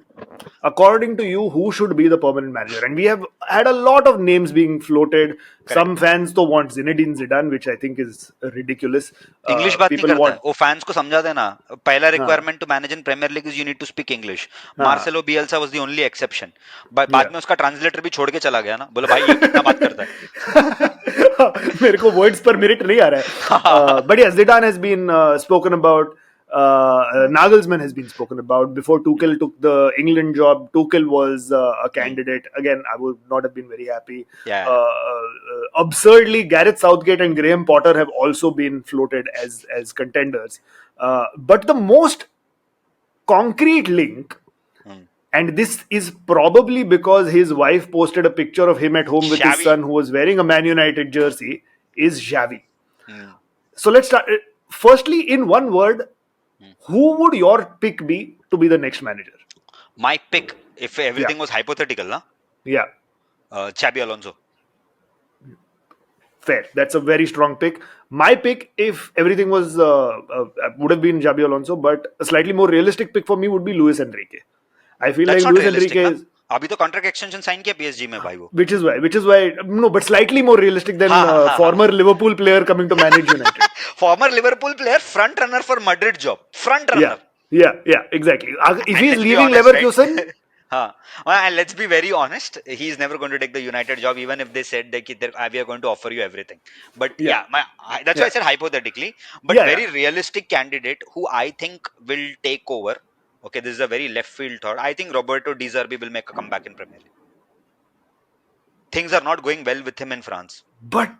According to you, who should be the permanent manager? And we have had a lot of names being floated. correct। Some fans though want Zinedine Zidane, which I think is ridiculous. English बात नहीं People करता है want, वो, fans को समझा देना। पहला हाँ, requirement to manage in Premier League is you need to speak English. हाँ, Marcelo Bielsa was the only exception. yeah. बाद में उसका ट्रांसलेटर भी छोड़ के चला गया ना, बोले भाई ये कितना बात करता है। मेरे को वर्ड्स पर मिनट नहीं आ रहा है but yes Zidane has been spoken about Nagelsmann has been spoken about before Tuchel took the England job. Tuchel was a candidate again. I would not have been very happy. Yeah, Absurdly, Gareth Southgate and Graham Potter have also been floated as contenders, but the most concrete link, and this is probably because his wife posted a picture of him at home with his Xavi। son who was wearing a Man United jersey, is Xavi. Hmm. So let's start. Firstly, in one word, who would your pick be to be the next manager? My pick, if Yeah, everything was hypothetical, na, yeah. Xabi Alonso। Fair. That's a very strong pick. My pick, if everything was, would have been Xabi Alonso, but a slightly more realistic pick for me would be Luis Enrique. I feel that's like not Luis realistic Enrique ना. is, अभी तो contract extension sign किया PSG में भाई वो. which is why no, but slightly more realistic than हाँ हाँ हाँ हाँ. former Liverpool player coming to manage United. Farmer Liverpool player front runner for Madrid job. Front Yeah, runner. yeah, exactly. If And he's let's be leaving honest, Leverkusen, right? Huh. And let's be very honest. He's never going to take the United job, even if they said that we are going to offer you everything. But yeah, yeah, that's why I yeah, said hypothetically. But yeah, yeah. very realistic candidate who I think will take over. Okay, this is a very left field thought. I think Roberto De Zerbi will make a comeback in Premier League. Things are not going well with him in France. But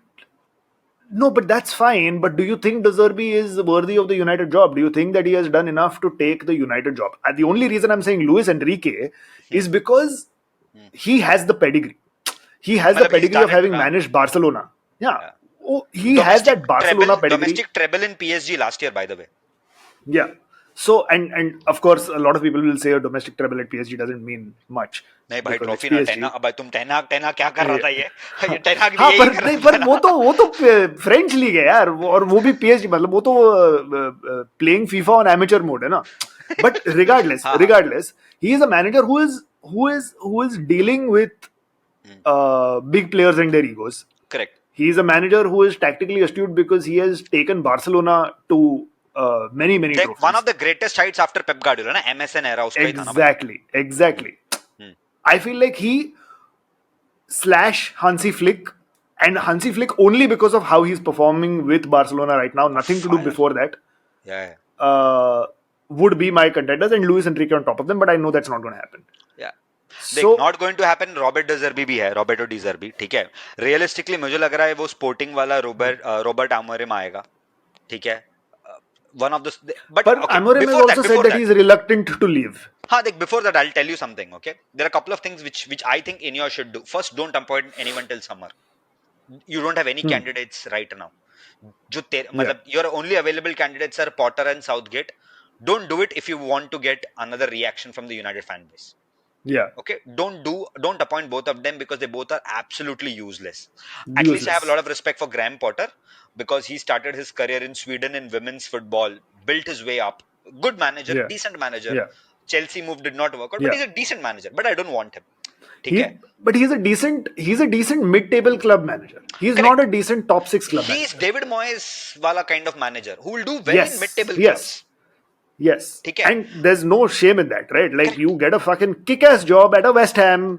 no, but that's fine. But do you think De Zerbi is worthy of the United job? Do you think that he has done enough to take the United job? And the only reason I'm saying Luis Enrique Hmm. is because Hmm. he has the pedigree. He has the Matlab, he's pedigree done of it. having managed Barcelona. Yeah. Yeah. Oh, he has that Barcelona pedigree. Domestic treble in PSG last year, by the way. Yeah. So and of course a lot of people will say a domestic treble at PSG doesn't mean much नहीं भाई because it's trophy ना PSG. टेना. अब तुम टेना क्या कर रहा था ये- ये टेना भी हाँ यही पर कर नहीं, रहा था पर ना. वो तो फ्रेंच लीग है यार, और वो भी PSG, मतलब वो तो playing FIFA on amateur mode है ना. बट रिगार्डलेस हाँ. Regardless he is a manager who is dealing with big players and their egos. Correct. He is a manager who is tactically astute because he has taken Barcelona to many trophies. One of the greatest heights after Pep Guardiola ना MSN era उसका ही था ना भाई. Exactly. Hmm. I feel like he / Hansi Flick, and Hansi Flick only because of how he's performing with Barcelona right now, nothing to do Fire. before that, Yeah. would be my contenders, and Luis Enrique on top of them, but I know that's not going to happen. Yeah. So, not going to happen. Robert De Zerbi भी है. Roberto D ज़र्बी ठीक है. Realistically मुझे लग रहा है वो sporting वाला रॉबर्ट आमोरिम आएगा. ठीक है. One of the but but okay Amorim has also said that he's reluctant to leave. हाँ देख, before that I'll tell you something. Okay, there are a couple of things which I think Ineos should do. First, don't appoint anyone till summer. You don't have any candidates right now. जो मतलब your only available candidates are Potter and Southgate. Don't do it if you want to get another reaction from the United fan base. Yeah. Okay, don't appoint both of them because they both are absolutely useless. At least I have a lot of respect for Graham Potter because he started his career in Sweden in women's football, built his way up. Good manager, Yeah. decent manager. Yeah. Chelsea move did not work out, but Yeah. he's a decent manager. But I don't want him. ठीक है. But he's a decent mid-table club manager. He's Correct. not a decent top 6 club He's manager. David Moyes wala kind of manager who will do well Yes. in mid-table Yes. clubs. Yes. ठीक है. And there's no shame in that, right? Like Correct. you get a fucking kick-ass job at a West Ham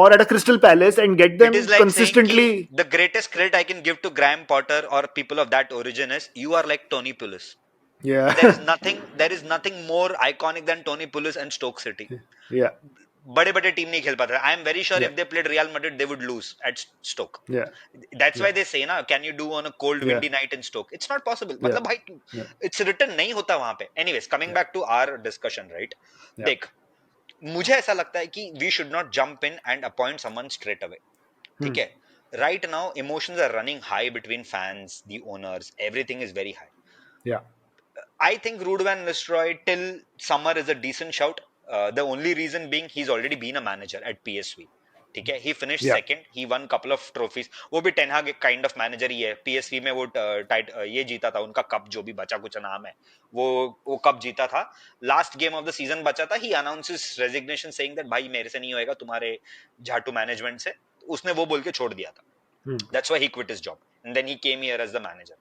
or at a Crystal Palace and get them It is like consistently. saying the greatest credit I can give to Graham Potter or people of that origin is you are like Tony Pulis. Yeah. There is nothing more iconic than Tony Pulis and Stoke City. Yeah. बड़े बड़े team नहीं खेल पाते. I am very sure Yeah. if they played Real Madrid they would lose at Stoke. Yeah. That's why they say ना, can you do on a cold windy night in Stoke? It's not possible. मतलब भाई it's written नहीं होता वहां पे. Anyways, coming back to our discussion, right? देख, मुझे ऐसा लगता है कि we should not jump in and appoint someone straight away. ठीक है. Right now emotions are running high between fans, the owners, everything is very high. Yeah. I think Ruud van Nistelrooy till summer is a decent shout. The only reason being he's already been a manager at PSV. ठीक है. He finished second. He won couple of trophies. वो भी ten हाग kind of manager ही है. PSV में वो ये जीता था उनका कप जो भी बचा कुछ नाम है. वो कप जीता था. Last game of the season बचा था. He announces resignation saying that भाई मेरे से नहीं होएगा तुम्हारे झाटू मैनेजमेंट से. उसने वो बोल के छोड़ दिया था. That's why he quit his job. And then he came here as the manager.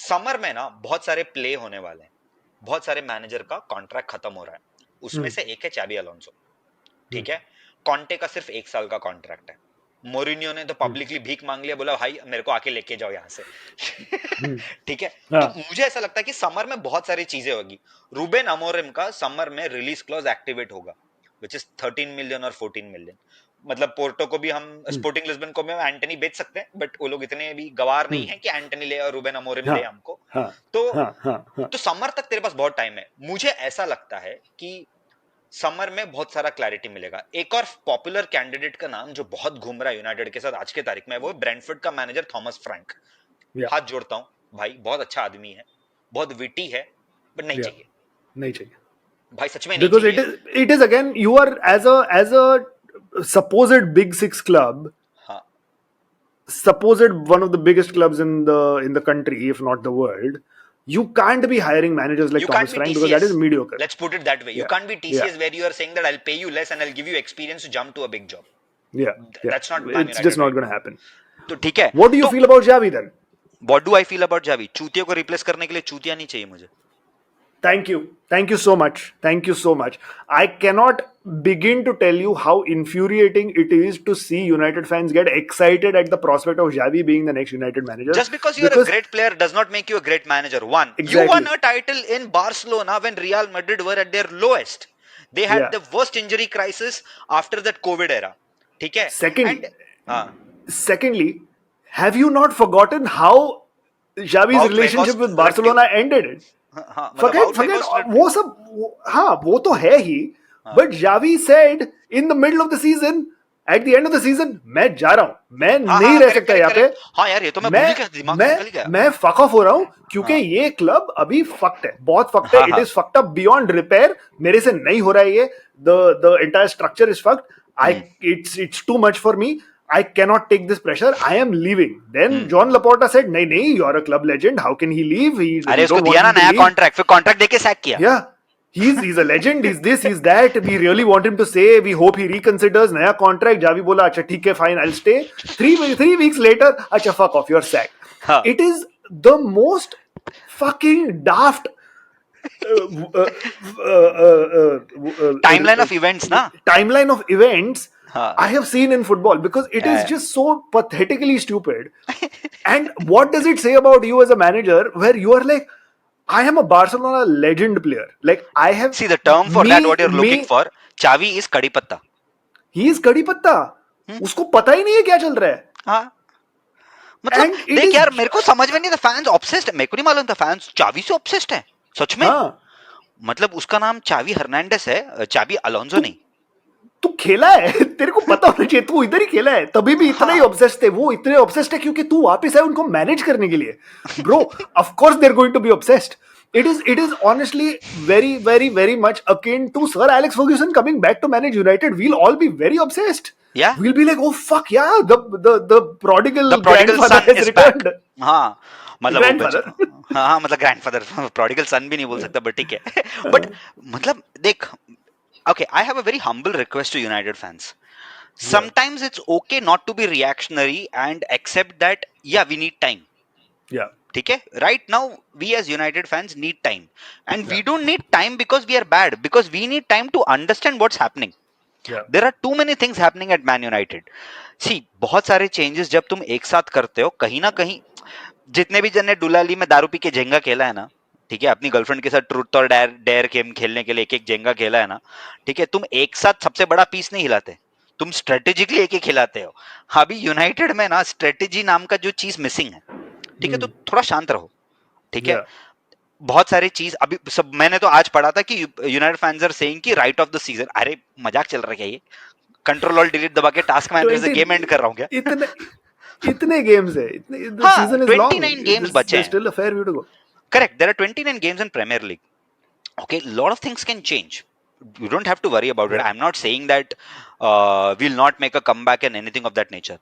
Summer में ना बहुत सारे प्ले होने वाले हैं. बहुत सारे मैनेजर का कॉन्ट्रैक्ट खत्म हो रहा है. उसमें से एक है चाबी अलोंसो. ठीक है. कॉन्टे का सिर्फ 1 साल का कॉन्ट्रैक्ट है. मोरिनियो ने तो पब्लिकली भीख मांग लिया, बोला भाई मेरे को आके लेके जाओ यहाँ से. ठीक है. तो मुझे ऐसा लगता है कि समर में बहुत सारी चीजें होगी. रूबेन अमोरिम का समर में रिलीज क्लॉज एक्टिवेट होगा which is 13 मिलियन और 14 मिलियन. मतलब पोर्टो को भी हम स्पोर्टिंग लिस्बन को भी हम एंटनी बेच सकते हैं, बट वो लोग इतने भी गवार नहीं है कि एंटनी ले और रूबेन अमोरिम दे हमको. तो समर तक तेरे पास बहुत टाइम है. मुझे ऐसा लगता है कि समर में बहुत सारा क्लैरिटी मिलेगा. एक और पॉपुलर कैंडिडेट का नाम जो बहुत घूम रहा है यूनाइटेड के साथ आज के तारीख में, वो ब्रेंटफोर्ड का मैनेजर थॉमस फ्रैंक. हाथ जोड़ता हूं भाई, बहुत अच्छा आदमी है, बहुत विटी है, बट नहीं चाहिए भाई, सच में नहीं because चाहिए. it is again, you are as a supposed big 6 club. हाँ. supposed one of the biggest clubs in the country, if not the world, you can't be hiring managers like You can't Thomas be Frank because that is TCS. mediocre. Let's put it that way. You Yeah, can't be yeah, TCS where you are saying that I'll pay you less and I'll give you experience to jump to a big job. yeah, yeah. That's not Man It's just United not right going to now. happen. तो ठीक है. What do you तो feel about Xavi then? what do I feel about Javi? चूतियों को replace करने के लिए चूतिया नहीं चाहिए मुझे. Thank you. Thank you so much. Thank you so much. I cannot begin to tell you how infuriating it is to see United fans get excited at the prospect of Xavi being the next United manager. Just because you're a Because, great player does not make you a great manager. One, you won exactly. a title in Barcelona when Real Madrid were at their lowest. They had Yeah. the worst injury crisis after that COVID era. ठीक है? Second, And हाँ, secondly, have you not forgotten how Xavi's Wout relationship Weghorst with left you. Barcelona ended? हाँ, मतलब Forget, Wout forget. Weghorst left you. वो सब, हाँ, वो तो है ही. हाँ. But Xavi said in the middle of the season, at the end of the season, मैं जा रहा हूँ, मैं हाँ नहीं हाँ रह करेक्ट सकता करेक्ट यहाँ पे. करेक्ट. हाँ यार ये तो मैं भूल मैं ही गया, दिमाग से मैं निकल ही गया. मैं फक ऑफ हो रहा हूँ क्योंकि हाँ ये क्लब अभी फक्ड है, बहुत फक्ड है. हाँ इट हाँ. Is fucked up beyond repair. मेरे से नहीं हो रहा है ये. The entire structure is fucked. I it's too much for me. I cannot take this pressure. I am leaving. Then John Laporta said, "नहीं नहीं, you're a club legend. How can he leave? अरे We उसको don't दिया want ना him to नया leave." Contract, फिर contract देके sac किया. Yeah, he's a legend. He's this. He's that. We really want him to say. We hope he reconsiders. नया contract. Javi बोला, अच्छा ठीक है, fine. I'll stay. Three weeks later, अच्छा fuck off. You're sacked. हाँ. It is the most fucking daft timeline of events ना. timeline of events हाँ. I have seen in football, because it is Yeah. just so pathetically stupid. And what does it say about you as a manager where you are like, I am a Barcelona legend player. Like I have See the term for that what you're me looking for, चावी is कड़ी पत्ता. he is कड़ी पत्ता. उसको पता ही नहीं है क्या चल रहा है. हाँ. मतलब And it देख is यार मेरे को समझ में नहीं था, फैंस ऑब्सेस्ड है. मेरे को नहीं मालूम था फैंस चावी से ऑब्सेस्ड है सच में. हाँ, मतलब उसका नाम चावी हर्नांडेस है, चावी अलोंसो नहीं. तू खेला है, तेरे को पता होना चाहिए, तू इधर ही खेला है, तभी भी इतना ही हाँ. ऑब्सेस्ड थे. वो इतने ऑब्सेस्ड है क्योंकि तू वापस है उनको मैनेज करने के लिए. Bro, of course they are going to be obsessed. It is honestly very much akin to Sir Alex Ferguson coming back to manage United. We'll all be very obsessed. Yeah. We'll be like, oh fuck yeah, the prodigal The prodigal grandfather son has is back. returned. हाँ मतलब वो Grandfather. हाँ हाँ मतलब grandfather, prodigal सन भी नहीं बोल सकता बट ठीक है. बट मतलब देख, okay, I have a very humble request to United fans. Sometimes it's okay not to be reactionary and accept that yeah we need time. Yeah. ठीक है. Right now we as United fans need time, and we don't need time because we are bad, because we need time to understand what's happening. Yeah. There are too many things happening at Man United. See, बहुत सारे changes जब तुम एक साथ करते हो, कहीं ना कहीं जितने भी जन ने डुलाली में दारू पी के जेंगा खेला है ना, ठीक है, अपनी गर्लफ्रेंड के साथ ट्रूथ और डेयर गेम खेलने के लिए एक एक जेंगा खेला है ना, ठीक है, तुम एक साथ सबसे बड़ा पीस नहीं हिलाते, तुम स्ट्रेटेजिकली एक एक हिलाते हो. अभी यूनाइटेड में ना स्ट्रेटेजी नाम का जो चीज मिसिंग है. ठीक है, तो थोड़ा शांत रहो. ठीक है. Yeah. बहुत सारी चीज अभी सब मैंने तो आज पढ़ा था कि यूनाइटेड फैंस आर सेइंग कि राइट ऑफ द सीजन. अरे मजाक चल रहा है क्या ये? कंट्रोल ऑल डिलीट दबा के टास्क मैनेजर से 20 गेम एंड कर रहा हूं क्या? इतने गेम्स है, the हाँ, season is long. 29 games बचे There's हैं. still a fair way to go. Correct. There are 29 games in Premier League. Okay, a lot of things can change. You don't have to worry about it. Yeah. I'm not saying that we'll not make a comeback and anything of that nature.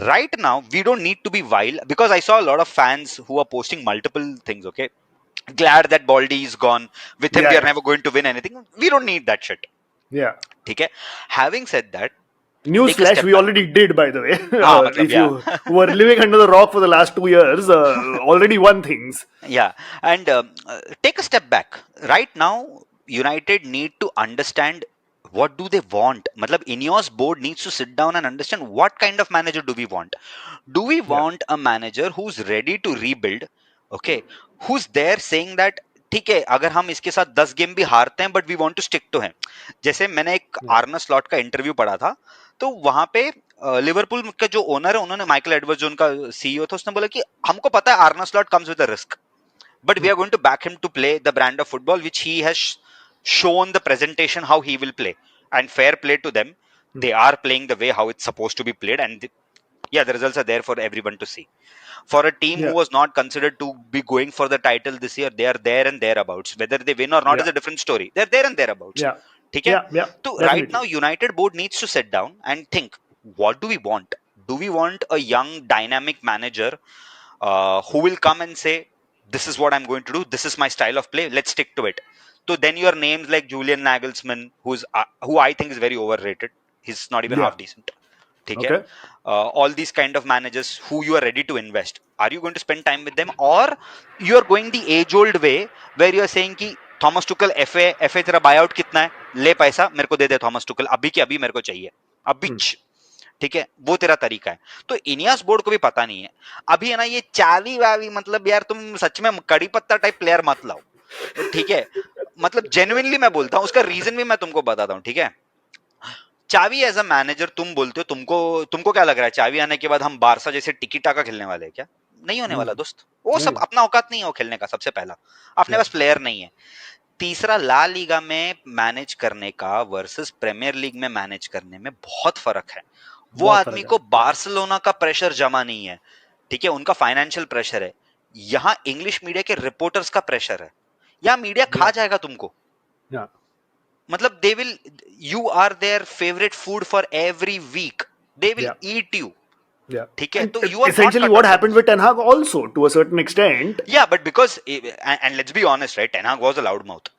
Right now, we don't need to be wild, because I saw a lot of fans who are posting multiple things. Okay, glad that Baldy is gone. With him, Yeah, we are yeah. never going to win anything. We don't need that shit. Yeah. Okay. Having said that, Take a Newsflash, step we back. already did, by the way. matlab, If you were living under the rock for the last 2 years, already won things. yeah, and take a step back. Right now, United need to understand what do they want. Matlab, Ineos board needs to sit down and understand what kind of manager do we want. Do we want a manager who's ready to rebuild? Okay, who's there saying that ठीक है अगर हम इसके साथ 10 game भी हारते हैं but we want to stick to him. जैसे मैंने एक आर्ने स्लॉट का इंटरव्यू पढ़ा था, तो वहां पे लिवरपूल का जो ओनर है, उन्होंने माइकल एडवर्ड्स जो उनका सीईओ था, उसने बोला कि हमको पता है आर्ने slot comes with a risk, but we are going to back him to play the brand of football which he has shown the presentation how he will play, and fair play to them, they are playing the way how it's supposed to be played, and yeah, the results are there for everyone to see. For a team who Yeah. was not considered to be going for the title this year, they are there and thereabouts. Whether they win or not is Yeah. a different story. They're there and thereabouts. Yeah. ठीक है? Yeah. So right Definitely. now United board needs to sit down and think, what do we want? Do we want a young dynamic manager who will come and say, this is what I'm going to do, this is my style of play, let's stick to it? So then your names like Julian Nagelsmann, who I think is very overrated. He's not even Yeah. half decent. Okay. Okay. All these kind of managers who you are ready to invest, are you going to spend time with them, or you are going the age old way where you are saying कि Thomas Tuchel FA तेरा buyout कितना है, ले पैसा मेरे को दे दे Thomas Tuchel, अभी के अभी मेरे को चाहिए अभी। ठीक है, वो तेरा तरीका है। तो इनियास बोर्ड को भी पता नहीं है अभी, है ना, ये चावी वावी, मतलब यार तुम सच में कड़ी पत्ता टाइप प्लेयर मत लाओ, ठीक है? मतलब जेन्युइनली मैं बोलता हूँ, उसका रीजन भी मैं तुमको बताता हूँ, ठीक है? चावी एज अ मैनेजर तुम बोलते हो, तुमको क्या लग रहा है चावी आने के बाद हम बारसा जैसे टिकी टाका खेलने वाले हैं क्या? नहीं होने वाला दोस्त, वो सब अपना औकात नहीं है वो खेलने का। सबसे पहला अपने पास प्लेयर नहीं है। तीसरा, ला लीगा में मैनेज करने का वर्सेस प्रीमियर लीग में मैनेज करने में बहुत फर्क है। वो आदमी को बार्सिलोना का प्रेशर जमा नहीं है, ठीक है, उनका फाइनेंशियल प्रेशर है। यहाँ इंग्लिश मीडिया के रिपोर्टर्स का प्रेशर है। यहाँ मीडिया खा जाएगा तुमको। मतलब they will, you are their favourite food for every week, they will eat you. ठीक है, तो you are essentially what happened with Ten Hag also to a certain extent. Yeah, but because, and let's be honest, right, Ten Hag was a loudmouth.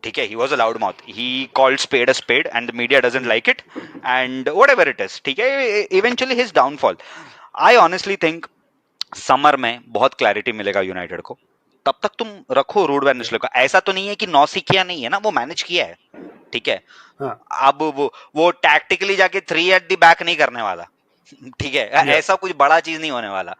ठीक है, he was a loudmouth. He called spade a spade, and the media doesn't like it, and whatever it is, ठीक है, eventually his downfall. I honestly think summer में बहुत clarity मिलेगा United को, तब तक तुम रखो रूड वैन निस्लो का। ऐसा तो नहीं है कि नौसिखिया नहीं है ना, वो मैनेज किया है, ठीक है? अब वो टैक्टिकली जाके 3 एट द बैक नहीं करने वाला, ठीक है? ऐसा कुछ बड़ा चीज नहीं होने वाला।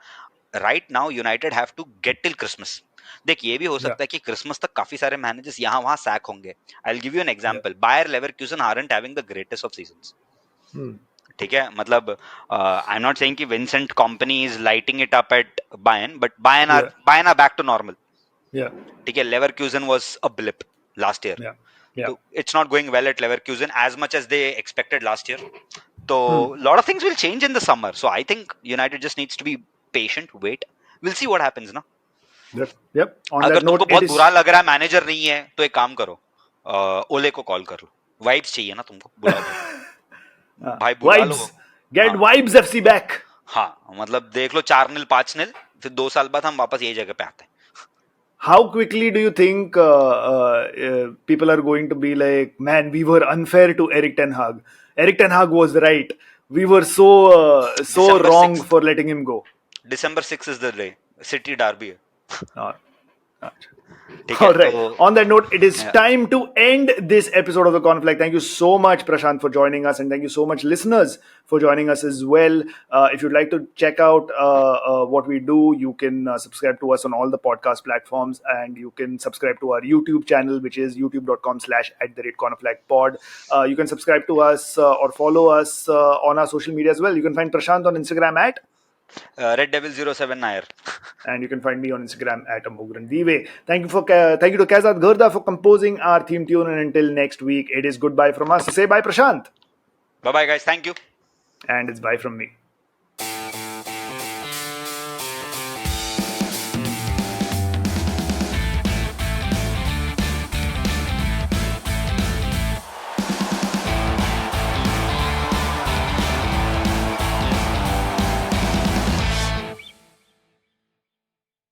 Right now United have to get till Christmas. देख, ये भी हो सकता है कि क्रिसमस तक काफी सारे मैनेजर्स यहाँ वहां सैक होंगे। I will give you an example, Bayer Leverkusen aren't having the greatest of seasons, ठीक है? मतलब आई एम नॉट सेइंग कि Vincent Kompany is lighting it up at Bayern, but Bayern are back to normal, ठीक है? Leverkusen was a blip last year, तो it's not going well at Leverkusen as much as they expected last year. So lot of things will change in the summer. So I think United just needs to be patient, wait. We'll see what happens ना. Yep. अगर तुमको बहुत बुरा लग रहा है manager नहीं है, तो एक काम करो, ओले को कॉल कर लो। वाइब्स चाहिए ना तुमको, बुलाओ भाई, बुला लो। Get vibes FC back. हाँ, मतलब देख लो 4-0 5-0, फिर 2 साल बाद हम वापस यही जगह पे आते हैं। How quickly do you think people are going to be like, man, we were unfair to Erik Ten Hag. Erik Ten Hag was right. We were so wrong 6th. For letting him go. December 6th is the day. City derby. All right. On that note, it is time to end this episode of the Conflict. Thank you so much, Prashant, for joining us, and thank you so much, listeners, for joining us as well. If you'd like to check out what we do, you can subscribe to us on all the podcast platforms, and you can subscribe to our YouTube channel, which is youtube.com/@conflictpod. You can subscribe to us or follow us on our social media as well. You can find Prashant on Instagram at Red Devil 07 Nair. And you can find me on Instagram at Amogran Dive. Thank you to Kazad Gurda for composing our theme tune. And until next week, it is goodbye from us. Say bye, Prashant. Bye-bye, guys. Thank you. And it's bye from me.